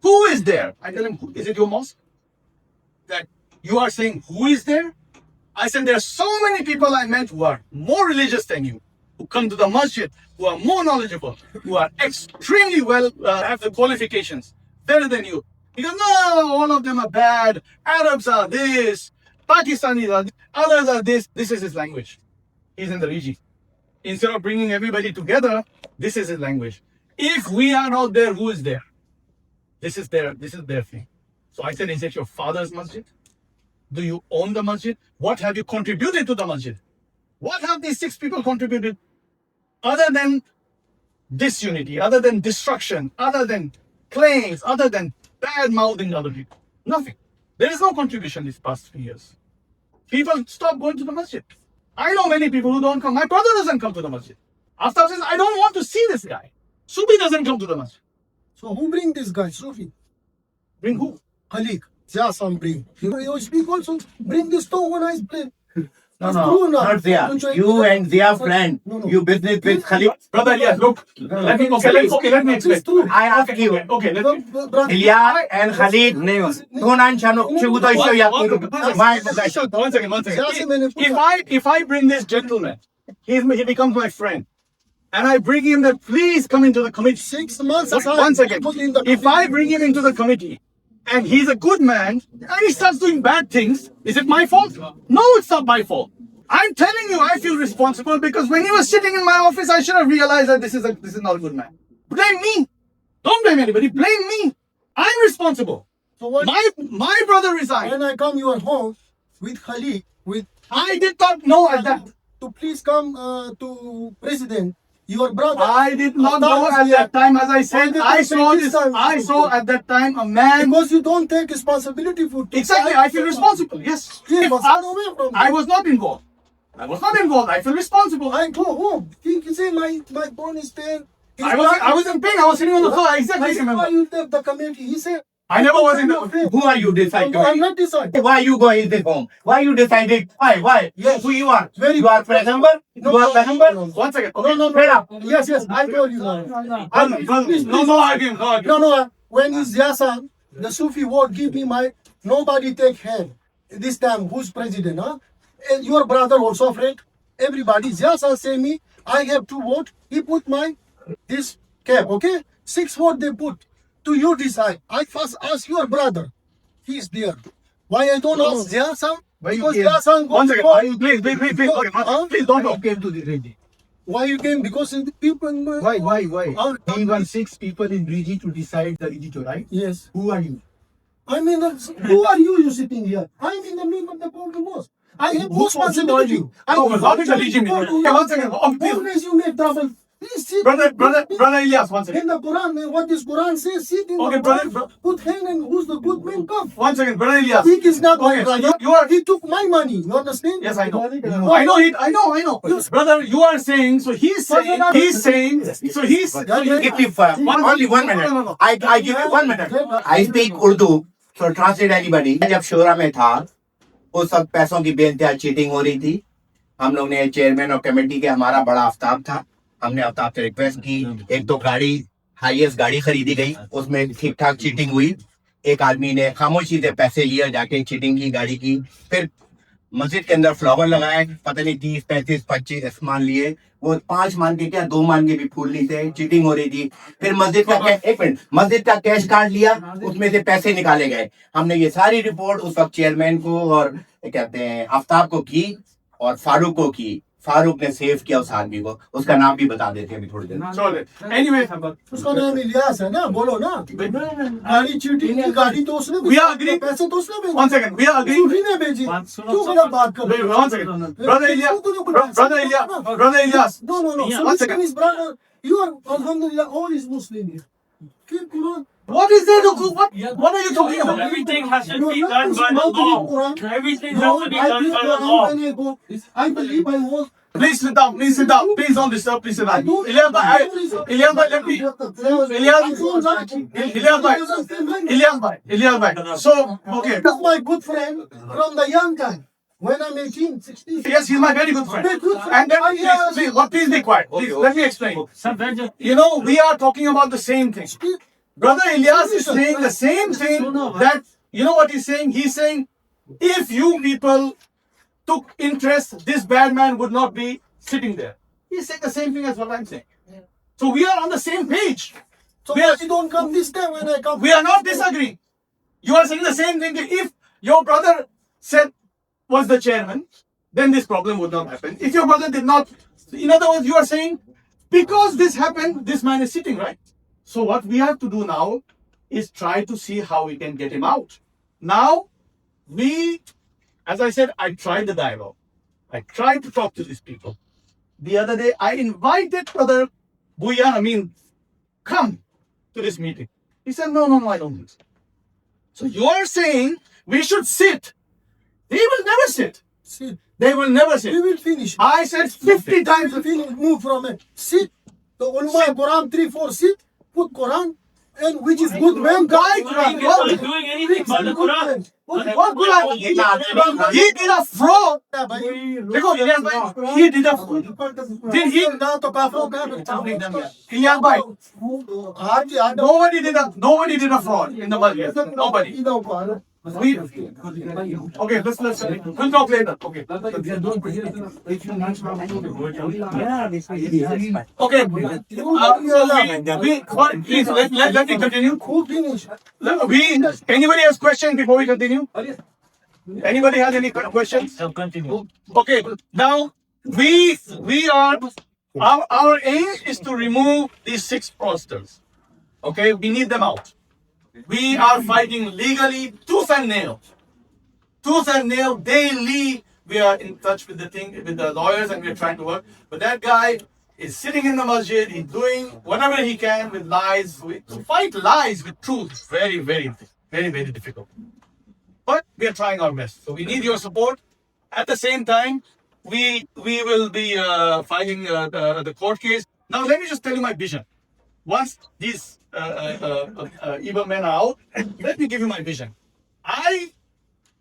who is there? I tell him, is it your mosque? That you are saying, who is there? I said, there are so many people I met who are more religious than you, who come to the masjid, who are more knowledgeable, who are extremely well, have the qualifications, better than you. He goes, no, all of them are bad. Arabs are this, Pakistanis are this, others are this. This is his language. He's in the region. Instead of bringing everybody together, this is his language. If we are not there, who is there? This is their thing. So I said, is it your father's masjid? Do you own the masjid? What have you contributed to the masjid? What have these 6 people contributed? Other than disunity, other than destruction, other than claims, other than bad mouthing other people. Nothing. There is no contribution these past few years. People stop going to the masjid. I know many people who don't come. My brother doesn't come to the masjid. After says, I don't want to see this guy. Sufi doesn't come to the masjid. So who bring this guy, Sufi? Bring who? Khalik. Jasam bring. You speak also, bring this to one nice plane. No, not Zia. You and Zia friend. No. You business with Khalid. Brother, yes, look. Let me explain. I ask you. Okay, let me. Ilyas and Khalid. Tunan Chano. Chugudo isyo yakin. One second. If I bring this gentleman, he becomes my friend, and I bring him that please come into the committee. 6 months. One second. If I bring him into the committee, and he's a good man, and he starts doing bad things, is it my fault? No, it's not my fault. I'm telling you, I feel responsible because when he was sitting in my office, I should have realized that this is not a good man. Blame me. Don't blame anybody. Blame me. I'm responsible. So what? My brother resigned. When I come your home with Khalik, with I did not know at that. to please come to president, your brother. I did not know at that time. As I said, I saw at that time a man. Because you don't take responsibility for. Exactly, I feel responsible. Yes. Yes, If but run away from I was not involved. I feel responsible. I go home. You say my bone is pain. I was in pain. I was sitting on the floor. I exactly I said, why remember. you take the committee? He said, I never was in the. Who are you decide? no, I'm not deciding. Why you go in this home? Why you decided? Why? Yes. Who you are? Very You are presenter? You are presenter? One second. No. Straight up. Yes, I told you now. No arguing. No. When is Yasan, the Sufi word give me my, nobody take hand. This time, who's president, huh? And your brother also friend. Everybody, Yasan say me, I have 2 votes. He put this cap, okay? 6 votes they put. To you decide. I first ask your brother. He's there. Why I don't ask Yasan? Because Yasan One second. go. Please. Okay, please don't talk. Came to the ready. Why you came? Because the people. Why? Oh, He wants 6 people in Riji to decide the editor, right? Yes. Who are you? I mean, who are you? You sitting here? I'm in the middle of the mosque. I have responsibility. I How did the legion meet? Okay, one second. Always you make trouble. Please sit. Brother Ilyas, one second. In the Quran, what this Quran says, sit in Okay, the brother, Quran, put hand and who's the good man come. One second, brother Ilyas. He is not Okay, going so you are. He took my money. You understand? Yes, I know. I know. Brother, you are saying. So he's saying. Give me only 1 minute. No. I give you 1 minute. I speak Urdu. So translate anybody. जब शोरा में था, उस वक्त पैसों की बेइंतहा cheating हो रही थी. हम लोग ने चेयरमैन और कमेटी के हमारा बड़ा आफ्ताब था. हमने आफ्ताब से रिक्वेस्ट की. 1-2 गाड़ी हाईएस्ट गाड़ी खरीदी गई. उसमें ठीक ठाक चीटिंग हुई. एक आदमी ने खामोशी से पैसे लिए जाके चीटिंग की गाड़ी की. फिर मस्जिद के अंदर फ्लावर लगाए. पता नहीं 30, 35, 25 मान लिए. वो 5 मान के क्या 2 मान के भी फूल नहीं थे. चीटिंग हो रही थी. फिर मस्जिद का 1 मिनट मस्जिद का कैश कार्ड लिया. उसमें से पैसे निकाले गए. हमने ये सारी रिपोर्ट उस वक्त चेयरमैन को और कहते हैं आफ्ताब को की और फारूक को की. फारूक ने सेव किया उस आदमी को. उसका नाम भी बता देते हैं अभी थोड़ी देर. Anyway, उसका नाम इलियास है ना? बोलो ना. गाड़ी चीटिंग की गाड़ी तो उसने We are agreeing. पैसे तो उसने भेजे. one second. We are agreeing. सूफी ने भेजी. क्यों गलत बात कर रहे हो? One second. Brother Ilyas. No. One second. His brother. You are Alhamdulillah all is Muslim here. Keep Quran. What is there to go? What are you talking about? Everything has to be done by the law. Everything has to be done by the law. I believe I was. Please sit down. Please don't disturb. Please sit down. Ilyas, let me. Ilyas, so okay. That's my good friend from the young time. When I'm 18, 16. Yes, he's my very good friend. Very good friend. And then, I hear- please be quiet. Please, let me explain. Sir, that's just You know, we are talking about the same thing. Brother Ilyas is saying the same thing that, you know what he's saying? He's saying, if you people took interest, this bad man would not be sitting there. He's saying the same thing as what I'm saying. So we are on the same page. So We are, why you don't come this time when I come? we are not disagreeing. You are saying the same thing. If your brother said was the chairman, then this problem would not happen. If your brother did not, in other words, you are saying because this happened, this man is sitting, right? So what we have to do now is try to see how we can get him out. Now, as I said, I tried the dialogue. I tried to talk to these people. The other day, I invited Brother Buya, come to this meeting. He said, no, I don't think so. So you are saying we should sit. They will never sit. Sit. They will never sit. We will finish. I said 50 times. We will move from it. Sit. The ulama Quran 3-4 sit. Put Quran. And which is good man. Why Quran. Quran? doing anything but the Quran. What Quran? He did a fraud. Dekho, Ilyas bhai, he did a fraud. Did he? Ilyas bhai, nobody did a fraud in the masjid. Nobody. Okay, let's we'll talk later. Okay. Okay. Please let me continue. Anybody has questions before we continue? Anybody has any questions? Continue. Okay. Now we are our aim is to remove these 6 fraudsters. Okay, we need them out. We are fighting legally, tooth and nail. Tooth and nail, daily. We are in touch with the lawyers, and we are trying to work. But that guy is sitting in the masjid, he's doing whatever he can with lies. To fight lies with truth is very, very, very, very difficult. But we are trying our best. So we need your support. At the same time, we will be fighting the court case. Now, let me just tell you my vision. Once these evil men are out, let me give you my vision.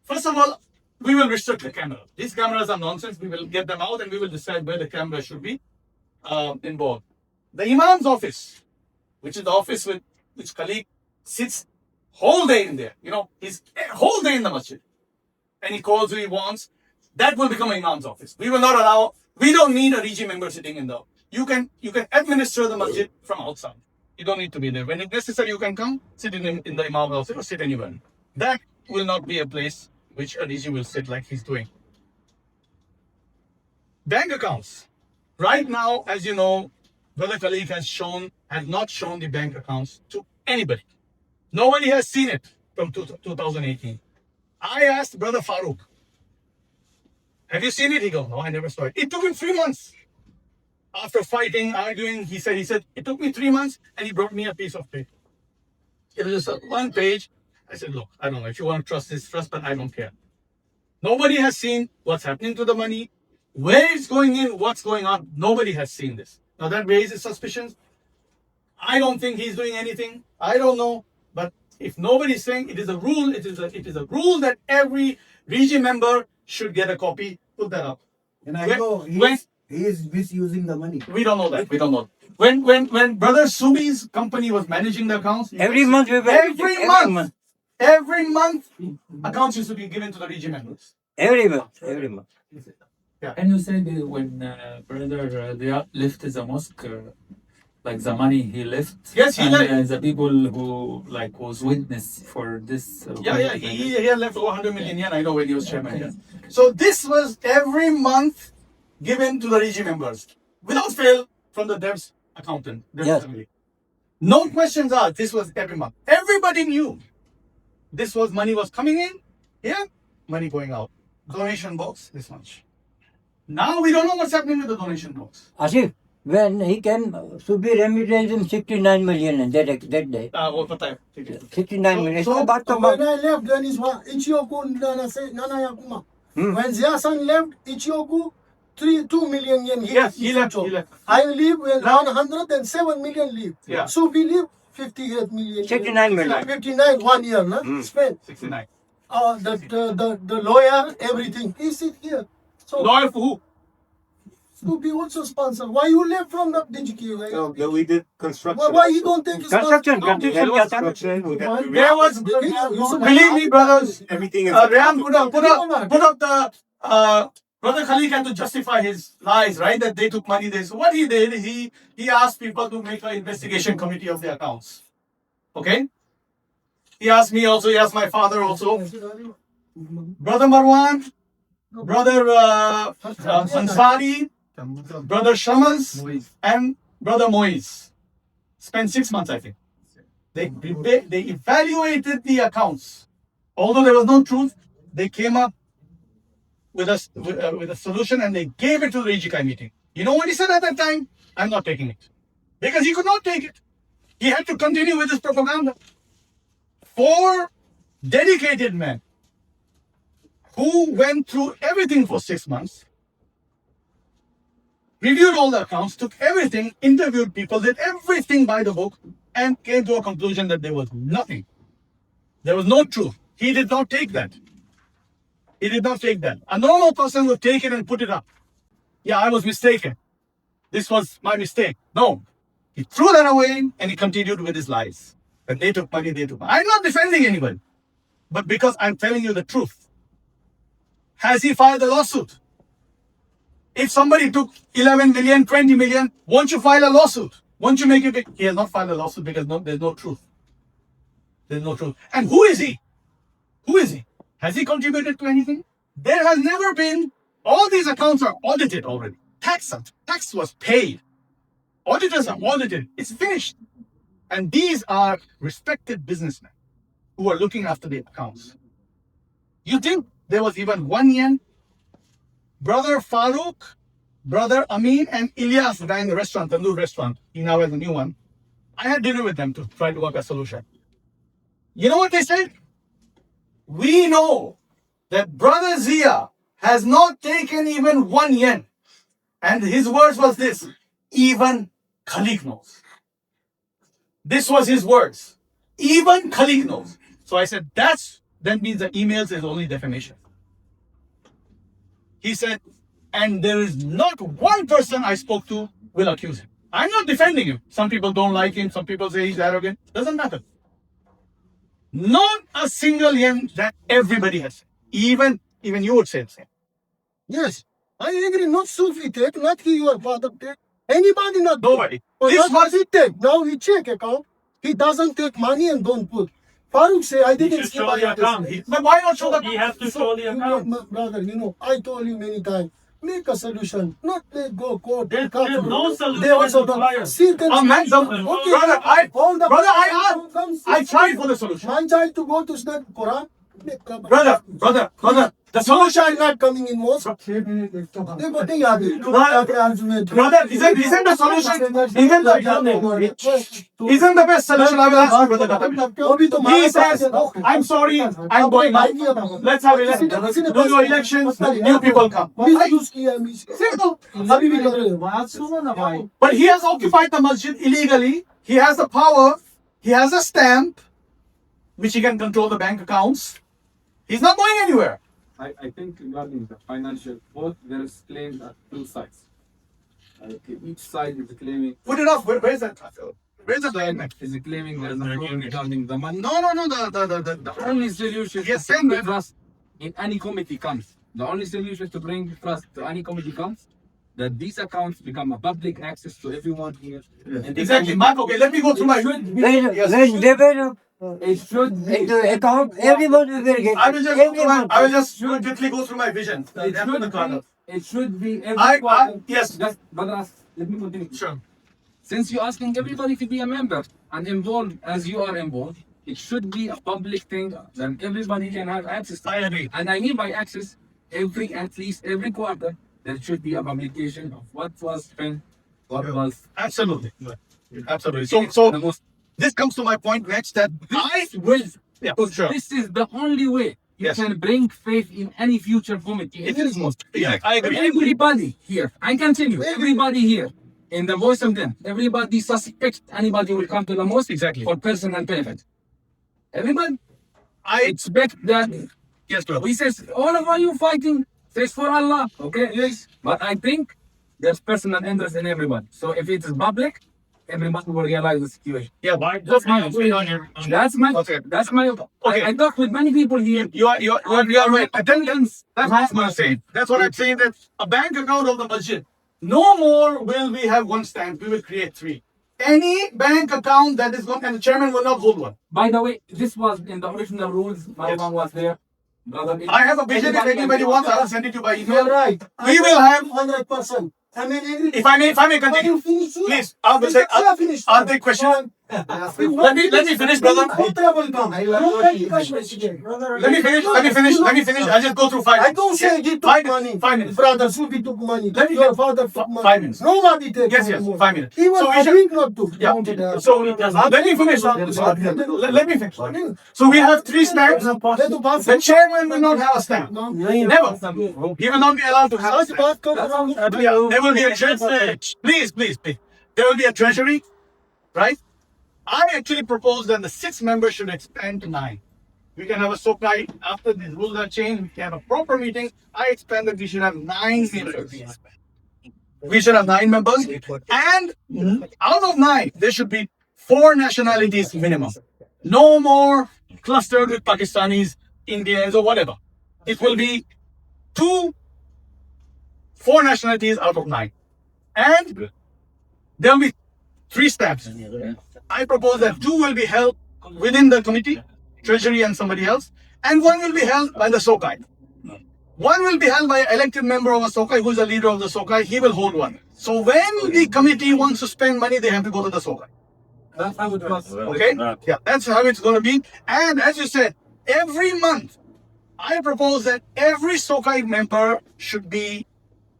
First of all, we will restrict the camera. These cameras are nonsense. We will get them out and we will decide where the camera should be involved. The Imam's office, which is the office with which colleague sits whole day in there. You know, he's whole day in the masjid. And he calls who he wants. That will become an Imam's office. We will not allow, we don't need a RG member sitting in there. You can administer the masjid from outside. You don't need to be there. When it's necessary, you can come, sit in the Imam's office or sit anywhere. That will not be a place which a RG will sit like he's doing. Bank accounts. Right now, as you know, Brother Khalid has not shown the bank accounts to anybody. Nobody has seen it from 2018. I asked Brother Farooq, have you seen it? He goes, no, I never saw it. It took him 3 months. After fighting, arguing, he said, it took me 3 months and he brought me a piece of paper. It was just one page. I said, look, I don't know if you want to trust this, trust, but I don't care. Nobody has seen what's happening to the money, where it's going in, what's going on. Nobody has seen this. Now that raises suspicions. I don't think he's doing anything. I don't know. But if nobody's saying it is a rule, it is a rule that every RG member should get a copy. Put that up. And I know he is misusing the money. We don't know that. We don't know. When Brother Sumi's company was managing the accounts, Every month every month accounts used to be given to the RG members. Every month. Can you say that when Brother Riyad left the mosque, like the money he left? Yes, he and, left. the people who was witness for this. He had left over 100 million yen. I know when he was chairman. Yeah. So this was every month given to the RG members without fail from the dev's accountant. Yes. No questions asked. This was every month. Everybody knew this was money was coming in. Yeah, money going out. Donation box this much. Now we don't know what's happening with the donation box. Asif, when he came, Subi remitted him 69 million that day. वो पता है. 69 million. So, So, but when I left, then is what Ichioku Nana Yakuma. When Ziasan left, Ichioku 2 million yen. Yes, he left. I leave when 107 million leave. Yeah. So we leave 58 million. 69 million. 59 1 year, no? Spent. 69. the lawyer, everything. He sit here. So Lawyer for who? to be also sponsor. Why you left from the DGQ? No, we did construction. Why you don't take his Construction, sponsor? construction क्या था? There was, believe me, brothers, Everything is. Ram put up the, Brother Khalik had to justify his lies, right? That they took money there. So what he did, he asked people to make an investigation committee of the accounts. Okay? He asked me also, he asked my father also. Brother Marwan, Brother Ansari, Brother Shams, and Brother Moiz. Spent 6 months, I think. They evaluated the accounts. Although there was no truth, they came up with a solution and they gave it to the Regikai meeting. You know what he said at that time? I'm not taking it. Because he could not take it. He had to continue with his propaganda. 4 dedicated men who went through everything for 6 months, reviewed all the accounts, took everything, interviewed people, did everything by the book, and came to a conclusion that there was nothing. There was no truth. He did not take that. He did not take that. A normal person would take it and put it up. Yeah, I was mistaken. This was my mistake. No. He threw that away and he continued with his lies. That they took money, they took money. I'm not defending anyone. But because I'm telling you the truth. Has he filed a lawsuit? If somebody took 11 million, 20 million, won't you file a lawsuit? Won't you make it? He has not filed a lawsuit because there's no truth. There's no truth. And who is he? Who is he? Has he contributed to anything? There has never been. All these accounts are audited already. Tax was paid. Auditors are audited. It's finished. And these are respected businessmen who are looking after the accounts. You think there was even 1 yen? Brother Farooq, Brother Amin, and Ilyas, the guy in the restaurant, the new restaurant, he now has a new one. I had dinner with them to try to work a solution. You know what they said? We know that Brother Zia has not taken even 1 yen. And his words was this, even Khalik knows. This was his words. Even Khalik knows. So I said, that means the emails is only defamation. He said, and there is not one person I spoke to will accuse him. I'm not defending him. Some people don't like him. Some people say he's arrogant. Doesn't matter. Not a single yen that everybody has said. Even you would say the same. Yes, I agree. Not Sufi take, not he, your father take. Anybody not Nobody. But This that's what was he take. Now he check account. He doesn't take money and don't put. Farooq say, I didn't should see show my the account. address. but why not show the He has to show the You account. know, brother, I told you many times, make a solution. Not let go court. There's no solution They also required. don't see them. Oh, man, brother, I tried for the solution. My child to go to study Quran. Brother, the solution I'm not coming in mosque. देखो नहीं आगे Brother, isn't the solution, isn't the best solution I will ask you, brother? He says, I'm sorry, I'm going out. Let's have elections. Do your elections, new people come. Simple. But he has occupied the masjid illegally. He has the power. He has a stamp, which he can control the bank accounts. He's not going anywhere. I think regarding the financial both, there is claims at two sides. Each side is claiming. Put it up. Where's that? Where's the document? Is claiming there is a problem regarding the money. No. The Only solution Yes, to same bring way. trust in any committee comes. The only solution to bring trust to any committee comes that these accounts become a public access to everyone here. And Exactly. Mark, okay, let me go through my... When they will it should be into account, everyone will get. I will just quickly go through my vision. it should be every quarter. Yes. Just, but let me continue. Sure. Since you're asking everybody to be a member and involved as you are involved, it should be a public thing that everybody can have access to. I agree. And I mean by access, at least every quarter, there should be a publication of what was spent, what was. Absolutely. Absolutely. So this comes to my point next that This is the only way you can bring faith in any future committee. It is most. Yeah, I agree. Everybody here, I continue. Everybody here in the voice of them, everybody suspects anybody will come to the mosque Exactly. for personal benefit. Everybody, I expect that Yes, bro. He says, all of you fighting, says for Allah. Okay? Yes. But I think there's personal interest in everyone. So if it is public, everyone will realize the situation. Yeah, but that's my opinion here. That's my Okay. I talked with many people here. You are right. Attendance. That's what I'm saying. That's what I'm saying. That a bank account of the masjid. No more will we have one stamp. We will create three. Any bank account that is going, and the chairman will not hold one. By the way, this was in the original rules. My mom was there. Brother, I have a vision. If anybody wants, I'll send it to you by email. You're right. We will have. 100%. I mean, If I may continue, please. I'll take questions. Let me finish, brother. No trouble come. Let me finish. I'll just go through 5 minutes. I don't say he took money. 5 minutes. Brother, Sufi took money. Let me Your father took money. 5 minutes. Nobody take Yes, money. 5 minutes. He was So we should- agreeing not to. Yeah. So let me finish. Let me finish. So we have 3 stamps. The chairman will not have a stamp. Never. He will not be allowed to have a stamp. There will be a treasury. Please. There will be a treasury, right? I actually propose that the 6 members should expand to 9. We can have a Sokai after these rules are changed. We can have a proper meeting. I expand that we should have 9 members. We should have 9 members, and out of 9, there should be 4 nationalities minimum. No more clustered with Pakistanis, Indians, or whatever. It will be 4 nationalities out of 9, and there will be 3 stamps. I propose that 2 will be held within the committee, treasury and somebody else, and 1 will be held by the Sokai. 1 will be held by an elected member of a Sokai who is a leader of the Sokai. He will hold 1. So when the committee wants to spend money, they have to go to the Sokai. That's how it was. Okay? Yeah, that's how it's going to be. And as you said, every month, I propose that every Sokai member should be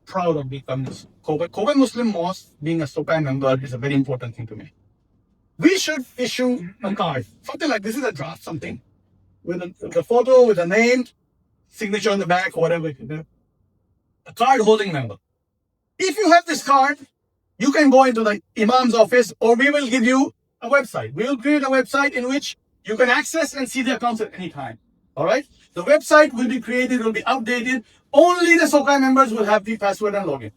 proud of becoming Kobe Muslim Mosque. Being a Sokai member is a very important thing to me. We should issue a card, something like this is a draft, something with a photo, with a name, signature on the back, or whatever. A card holding member. If you have this card, you can go into the Imam's office, or we will give you a website. We will create a website in which you can access and see the accounts at any time. All right? The website will be created, will be updated. Only the Sokai members will have the password and login.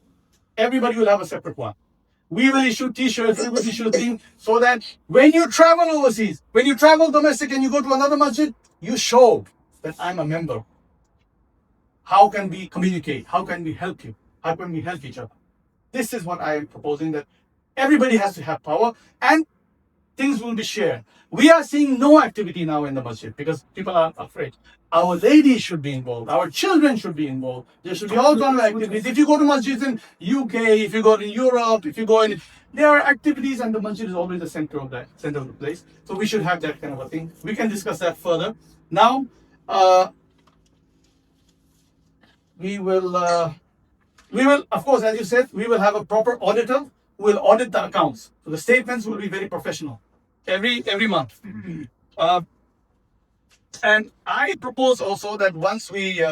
Everybody will have a separate one. We will issue t-shirts, we will issue things, so that when you travel overseas, when you travel domestic and you go to another masjid, you show that I'm a member. How can we communicate? How can we help you? How can we help each other? This is what I am proposing, that everybody has to have power and things will be shared. We are seeing no activity now in the masjid because people are afraid. Our ladies should be involved. Our children should be involved. There should be all kinds of activities. If you go to masjids in UK, if you go to Europe, if you go in, there are activities, and the masjid is always the center of the place. So we should have that kind of a thing. We can discuss that further. Now, we will, of course, as you said, we will have a proper auditor who will audit the accounts. So the statements will be very professional every month. And I propose also that once we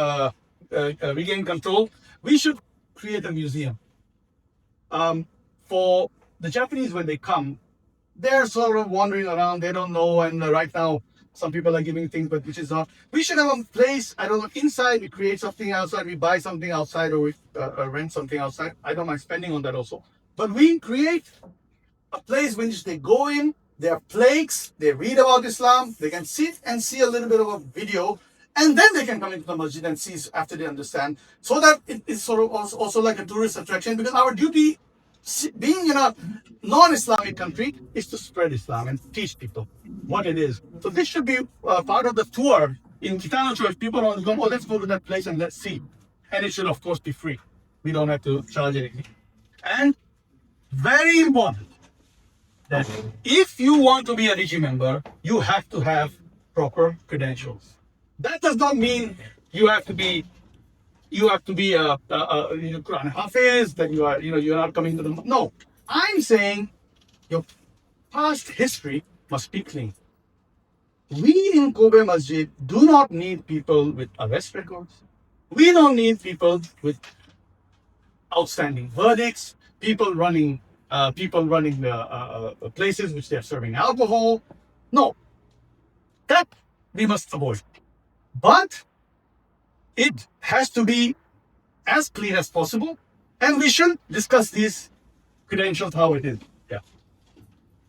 regain control, we should create a museum. For the Japanese, when they come, they're sort of wandering around, they don't know, and right now, some people are giving things, but which is not. We should have a place, I don't know, inside, we create something outside, we buy something outside, or we rent something outside. I don't mind spending on that also. But we create a place in which they go in, there are plaques, they read about Islam, they can sit and see a little bit of a video, and then they can come into the masjid and see after they understand. So that it is sort of also like a tourist attraction, because our duty, being in a non-Islamic country, is to spread Islam and teach people what it is. So this should be part of the tour. In Dictatorship, people want to go, oh, let's go to that place and let's see. And it should, of course, be free. We don't have to charge anything. And very important, that if you want to be a RIGI member, you have to have proper credentials. That does not mean you have to be a Quran Hafiz, that you're not coming to the. No, I'm saying your past history must be clean. We in Kobe Masjid do not need people with arrest records. We don't need people with outstanding verdicts, people running places which they're serving alcohol. No, that we must avoid. But It has to be as clear as possible, and we should discuss these credentials, how it is. Yeah.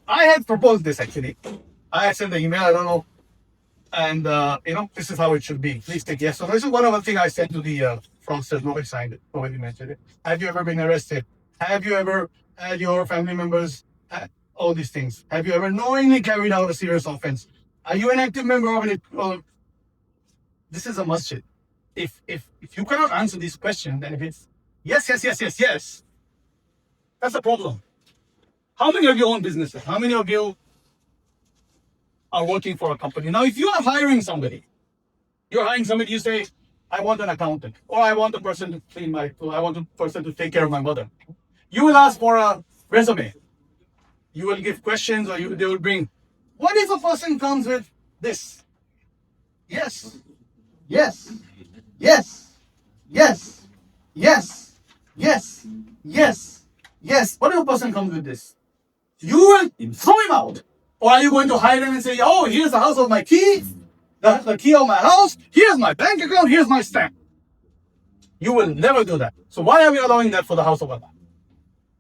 I had proposed this actually. I had sent the email, I don't know. And, this is how it should be. Please take yes. So this is one of the things I sent to the fraudsters. Nobody signed it. Nobody mentioned it. Have you ever been arrested? Have you ever had your family members, all these things? Have you ever knowingly carried out a serious offense? Are you an active member of it? Well, this is a masjid. If you cannot answer these questions, then if it's yes, that's a problem. How many of you own businesses? How many of you are working for a company? Now, if you are hiring somebody, you say, I want an accountant, or I want a person to clean I want a person to take care of my mother. You will ask for a resume. You will give questions, or they will bring. What if a person comes with this? Yes. Yes. Yes. Yes. Yes. Yes. Yes. Yes. What if a person comes with this? You will throw him out. Or are you going to hire him and say, oh, here's the house of my key, the key of my house, here's my bank account, here's my stamp. You will never do that. So why are we allowing that for the house of Allah?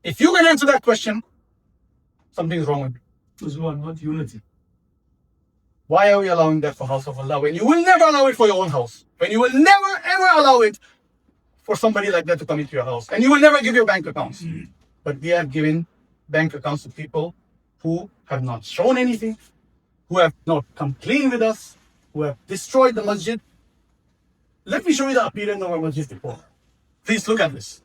If you can answer that question, something is wrong with you. This one, not unity. Why are we allowing that for house of Allah when you will never allow it for your own house? When you will never ever allow it for somebody like that to come into your house. And you will never give your bank accounts. But we have given bank accounts to people who have not shown anything, who have not come clean with us, who have destroyed the masjid. Let me show you the appearance of our masjid before. Please look at this.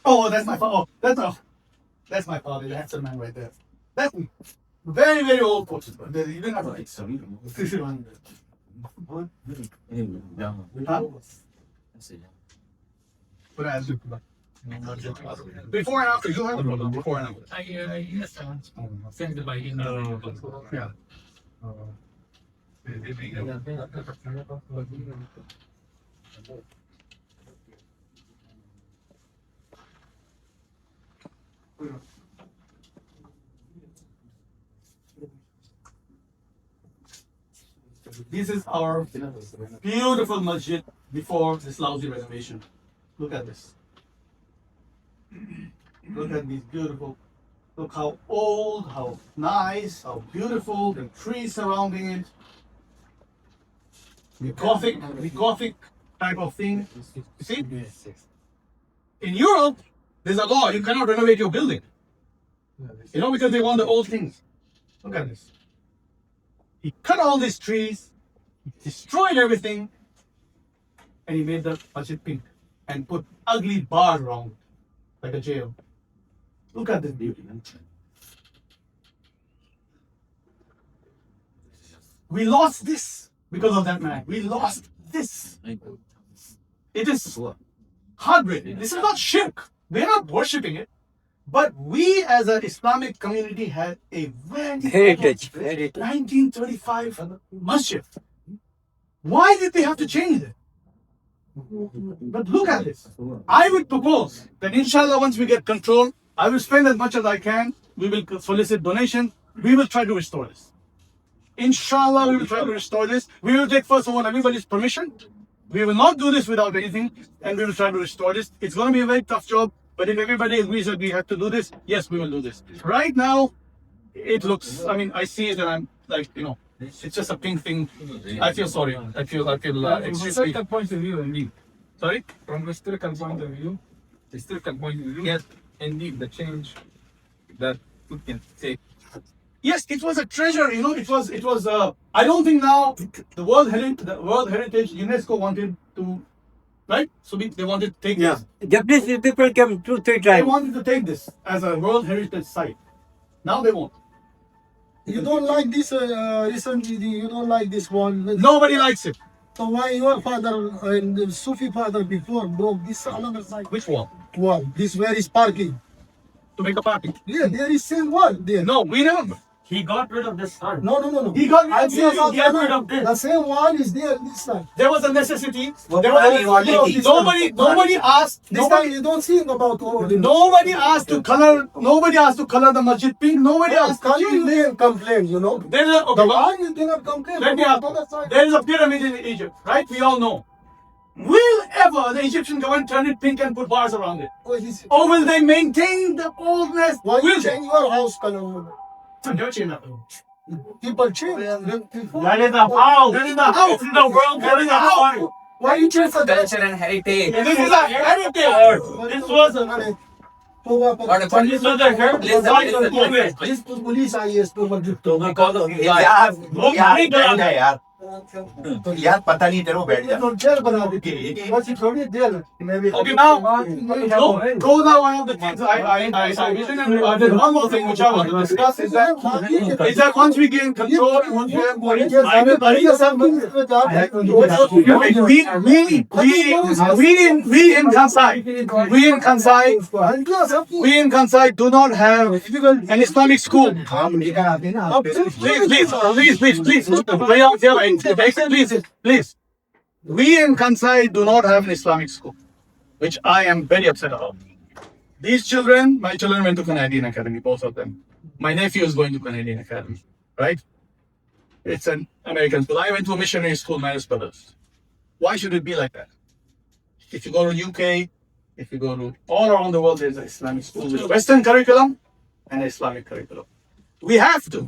Oh, that's my father. Oh, that's my father. The handsome man right there. That's very, very old portrait. You didn't have to take some. This is one. Huh? What I do? Before and after, you have a problem. Before and after. Yes, send it by email. Yeah. This is our beautiful masjid before this lousy renovation. Look at this. Look at these beautiful. Look how old, how nice, how beautiful, the trees surrounding it. The Gothic type of thing. You see? In Europe, there's a law, you cannot renovate your building. Because they want the old things. Look at this. He cut all these trees, he destroyed everything, and he made the masjid pink and put ugly bars around it, like a jail. Look at this beauty, man. We lost this because of that man. We lost this. It is heartbreaking. This is not shirk. We're not worshipping it. But we as an Islamic community had a very Heritage. 1935 masjid. Why did they have to change it? But look at this. I would propose that inshallah once we get control, I will spend as much as I can. We will solicit donations. We will try to restore this. Inshallah, we will try to restore this. We will take first of all everybody's permission. We will not do this without anything, and we will try to restore this. It's going to be a very tough job, but if everybody agrees that we have to do this, yes, we will do this. Right now, it looks, I see it and I'm like, it's just a pink thing. I feel sorry. I feel From historical point of view, indeed. sorry? From historical point of view, yes, indeed, the change that we can take. Yes, it was a treasure. It was. I don't think now the World Heritage UNESCO wanted to, right? So they wanted to take this. Japanese people came 2-3 They times. wanted to take this as a World Heritage site. Now they won't. You don't like this recently, you don't like this one. Nobody likes it. So why your father and the Sufi father before broke this another side? Which one? Wall. This where is parking. To make a parking. Yeah, there is same wall there. No, we never. He got rid of this son. No. He got I'm saying He got rid of this. the same one is there this time. There was a necessity. Well, There was why are you nobody asked. This time you don't see about all the Nobody asked to color. Nobody asked to color the masjid pink. Nobody asked. Can you didn't complain, you know? There is a, The okay, one you didn't complain. let me ask. There is a pyramid in Egypt, right? We all know. Will ever the Egyptian government turn it pink and put bars around it? Or will they maintain the oldness? Why Will you they? change your house color? People change. That is the house. That is the house in the world. That is the house. Why you change the Culture and heritage. This is a heritage. This was Listen, police IAS because of his यार बैठ जा यार यार पता नहीं तेरे को बैठ जा Okay, now those are one of the things I vision, and there's one more thing which I want to discuss is that once we gain control, once we have more we in Kansai do not have an Islamic school. Please. We in Kansai do not have an Islamic school, which I am very upset about. These children, my children went to Canadian Academy, both of them. My nephew is going to Canadian Academy, right? It's an American school. I went to a missionary school, Marist Brothers. Why should it be like that? If you go to UK, if you go to all around the world, there's an Islamic school with a Western curriculum and an Islamic curriculum. We have to,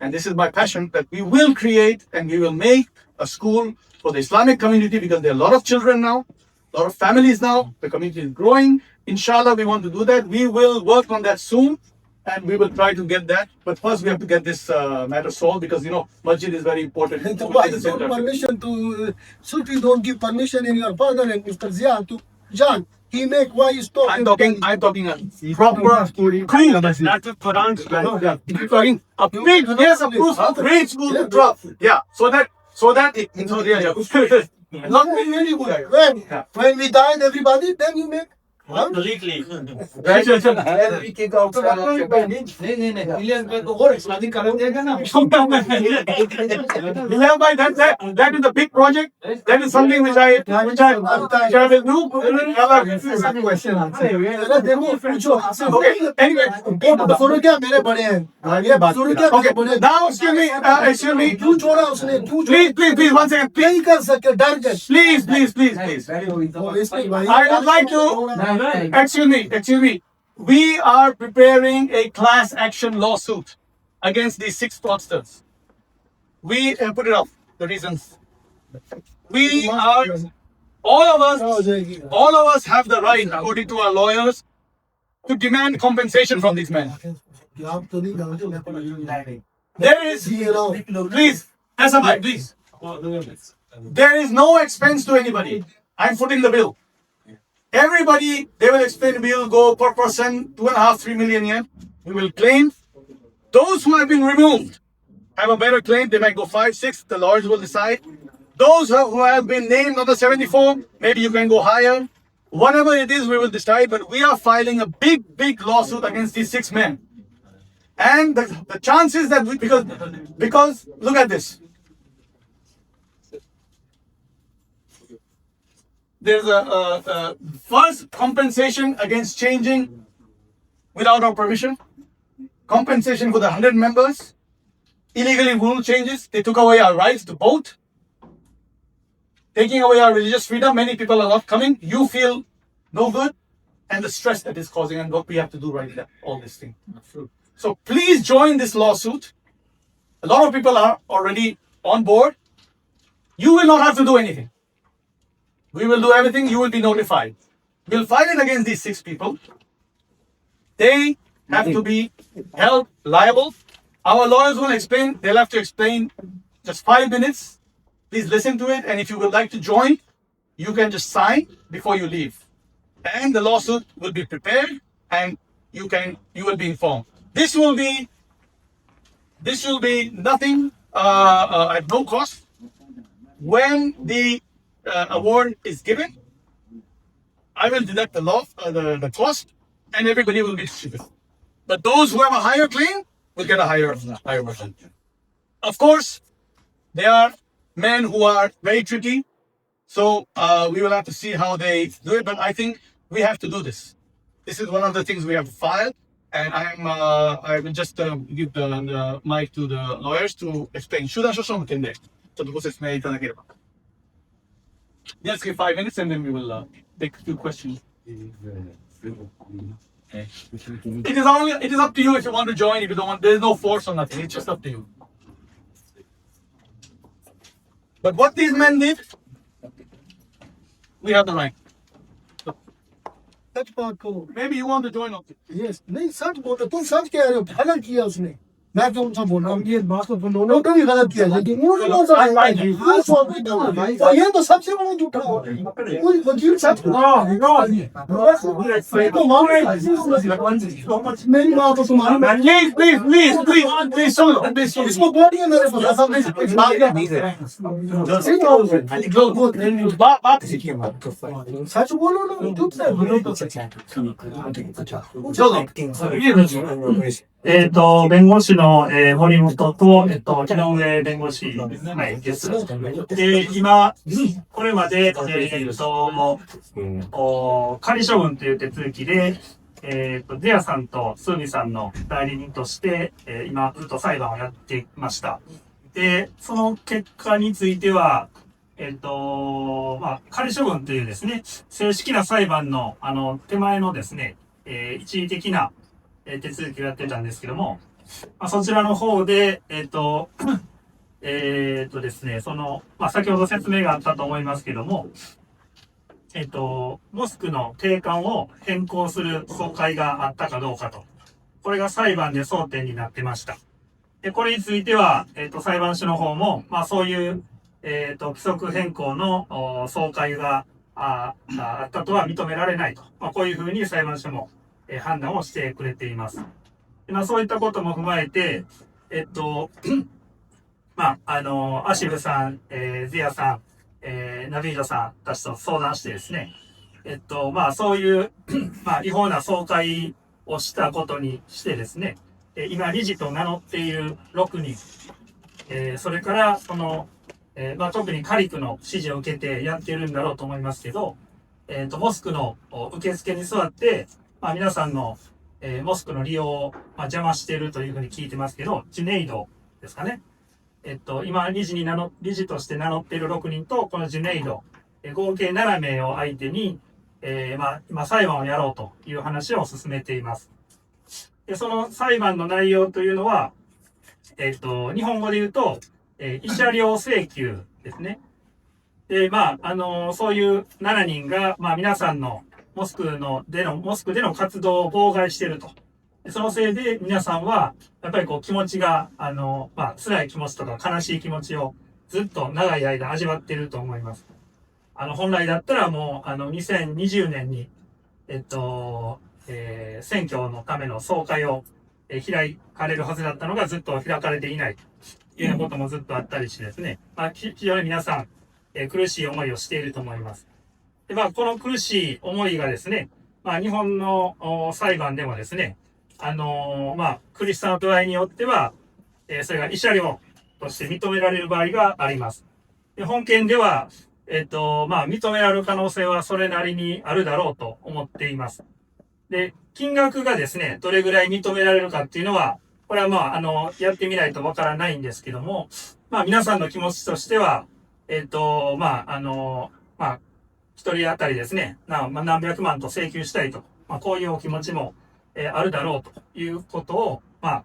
and this is my passion, that we will create and we will make a school for the Islamic community, because there are a lot of children now, a lot of families now, the community is growing. Inshallah, we want to do that. We will work on that soon, and we will try to get that. But first, we have to get this matter solved, because, you know, masjid is very important. Why don't permission to Sufi don't give permission in your father and Mr. Zia to John. He make why you stop. I'm talking a proper school. That's a Quran school. I'm talking a big, yes, a great school to drop. Yeah, so that not really good. When we died, everybody, then you make. Completely. That is a big project. That is something which I will do. Okay, anyway. सुनो क्या मेरे बड़े हैं ये बात सुनो क्या मेरे बड़े हैं Now, excuse me. क्यों छोड़ा उसने क्यों Please, 1 second. नहीं कर सके डर गए Please. I would like to. Excuse me. We are preparing a class action lawsuit against these 6 fraudsters. We put it up. The reasons. We are. All of us have the right, according to our lawyers, to demand compensation from these men. There is. Please. Please. There is no expense to anybody. I'm footing the bill. Everybody, they will explain, we will go per person 2.5-3 million yen. We will claim. Those who have been removed have a better claim. They might go 5-6. The lawyers will decide. Those who have been named number 74, maybe you can go higher. Whatever it is, we will decide. But we are filing a big lawsuit against these 6 men. And the chances that because look at this. There's a first compensation against changing without our permission. Compensation for the 100 members. Illegally rule changes. They took away our rights to vote. Taking away our religious freedom. Many people are not coming. You feel no good. And the stress that is causing and what we have to do right now. All this thing. So please join this lawsuit. A lot of people are already on board. You will not have to do anything. We will do everything. You will be notified. We'll file it against these 6 people. They have to be held liable. Our lawyers will explain. They'll have to explain just 5 minutes. Please listen to it. And if you would like to join, you can just sign before you leave. And the lawsuit will be prepared, and you will be informed. This will be nothing at no cost. When the award is given, I will deduct the cost, and everybody will be distributed. But those who have a higher claim we'll get a higher version. Of course, there are men who are very tricky, so we will have to see how they do it. But I think we have to do this. This is one of the things we have to file, and I will just give the mic to the lawyers to explain. 集団訴訟の件でちょっとご説明いただければ。Just give 5 minutes and then we will take a few questions. It is up to you if you want to join. If you don't want, there's no force or nothing. It's just up to you. But what these men did, we have the right. सच बात करो। Maybe you want to join us. Yes, नहीं सच बोलो, तुम सच कह रहे हो, गलत किया उसने। मैं क्यों सा बोल रहा हूँ? ये बात तो तुम दोनों ने भी गलत किया, लेकिन वो ये तो सबसे बड़ा झूठा हो। कोई वकील सच मेरी बात तो तुम्हारी please सुनो, इसको बोलिए मेरे सच बोलो ना, चुप से弁護士の、堀本と、木上弁護士、です。で、今、これまで、仮処分という手続きで、ゼアさんとスーミさんの代理人として、今、ずっと裁判をやってました。で、その結果については、仮処分というですね、正式な裁判の、手前のですね、一時的な、手続きをやってたんですけども、そちらの方で、ですね、先ほど説明があったと思いますけども、モスクの定款を変更する総会があったかどうかと。これが裁判で争点になってました。で、これについては、裁判所の方も、そういう、規則変更の総会があったとは認められないと。こういうふうに裁判所も判断をしてくれています。そういったことも踏まえて、アシフさん、ゼアさん、ナビードさんたちと相談してですね、そういう、違法な総会をしたことにしてですね、今理事と名乗っている6人、それから特にカリクの指示を受けてやっているんだろうと思いますけど、モスクの受付に座って、皆さんの、モスクの利用を、邪魔しているというふうに聞いてますけど、ジュネイドですかね。今理事として名乗っている6人と、このジュネイド、合計7名を相手に、今裁判をやろうという話を進めています。で、その裁判の内容というのは、日本語で言うと、慰謝料請求ですね。で、そういう7人が、皆さんのモスクでの活動を妨害していると。そのせいで皆さんは、やっぱり気持ちが、辛い気持ちとか悲しい気持ちをずっと長い間味わっていると思います。本来だったらもう、2020年に、選挙のための総会を、開かれるはずだったのがずっと開かれていないというようなこともずっとあったりしてですね、非常に皆さん、苦しい思いをしていると思います。で、この苦しい思いがですね、日本の裁判でもですね、苦しさの度合いによっては、それが慰謝料として認められる場合があります。で、本件では、認められる可能性はそれなりにあるだろうと思っています。で、金額がですね、どれぐらい認められるかっていうのは、これはやってみないとわからないんですけども、皆さんの気持ちとしては、一人当たりですね、何百万と請求したいと、こういうお気持ちも、あるだろうということを、考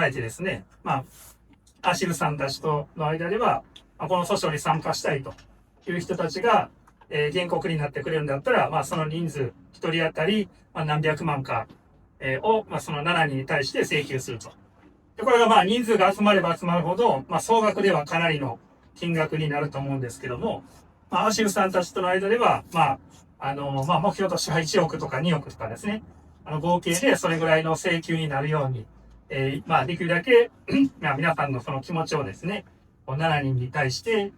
えてですね、アシルさんたちとの間では、この訴訟に参加したいという人たちが、原告になってくれるんだったら、その人数、一人当たり、何百万か、を、その7人に対して請求すると。で、これが人数が集まれば集まるほど、総額ではかなりの金額になると思うんですけども、アシルさんたちとの間では、目標としては1億とか2億とかですね、合計でそれぐらいの請求になるように、できるだけ皆さんのその気持ちをですね、7人に対して、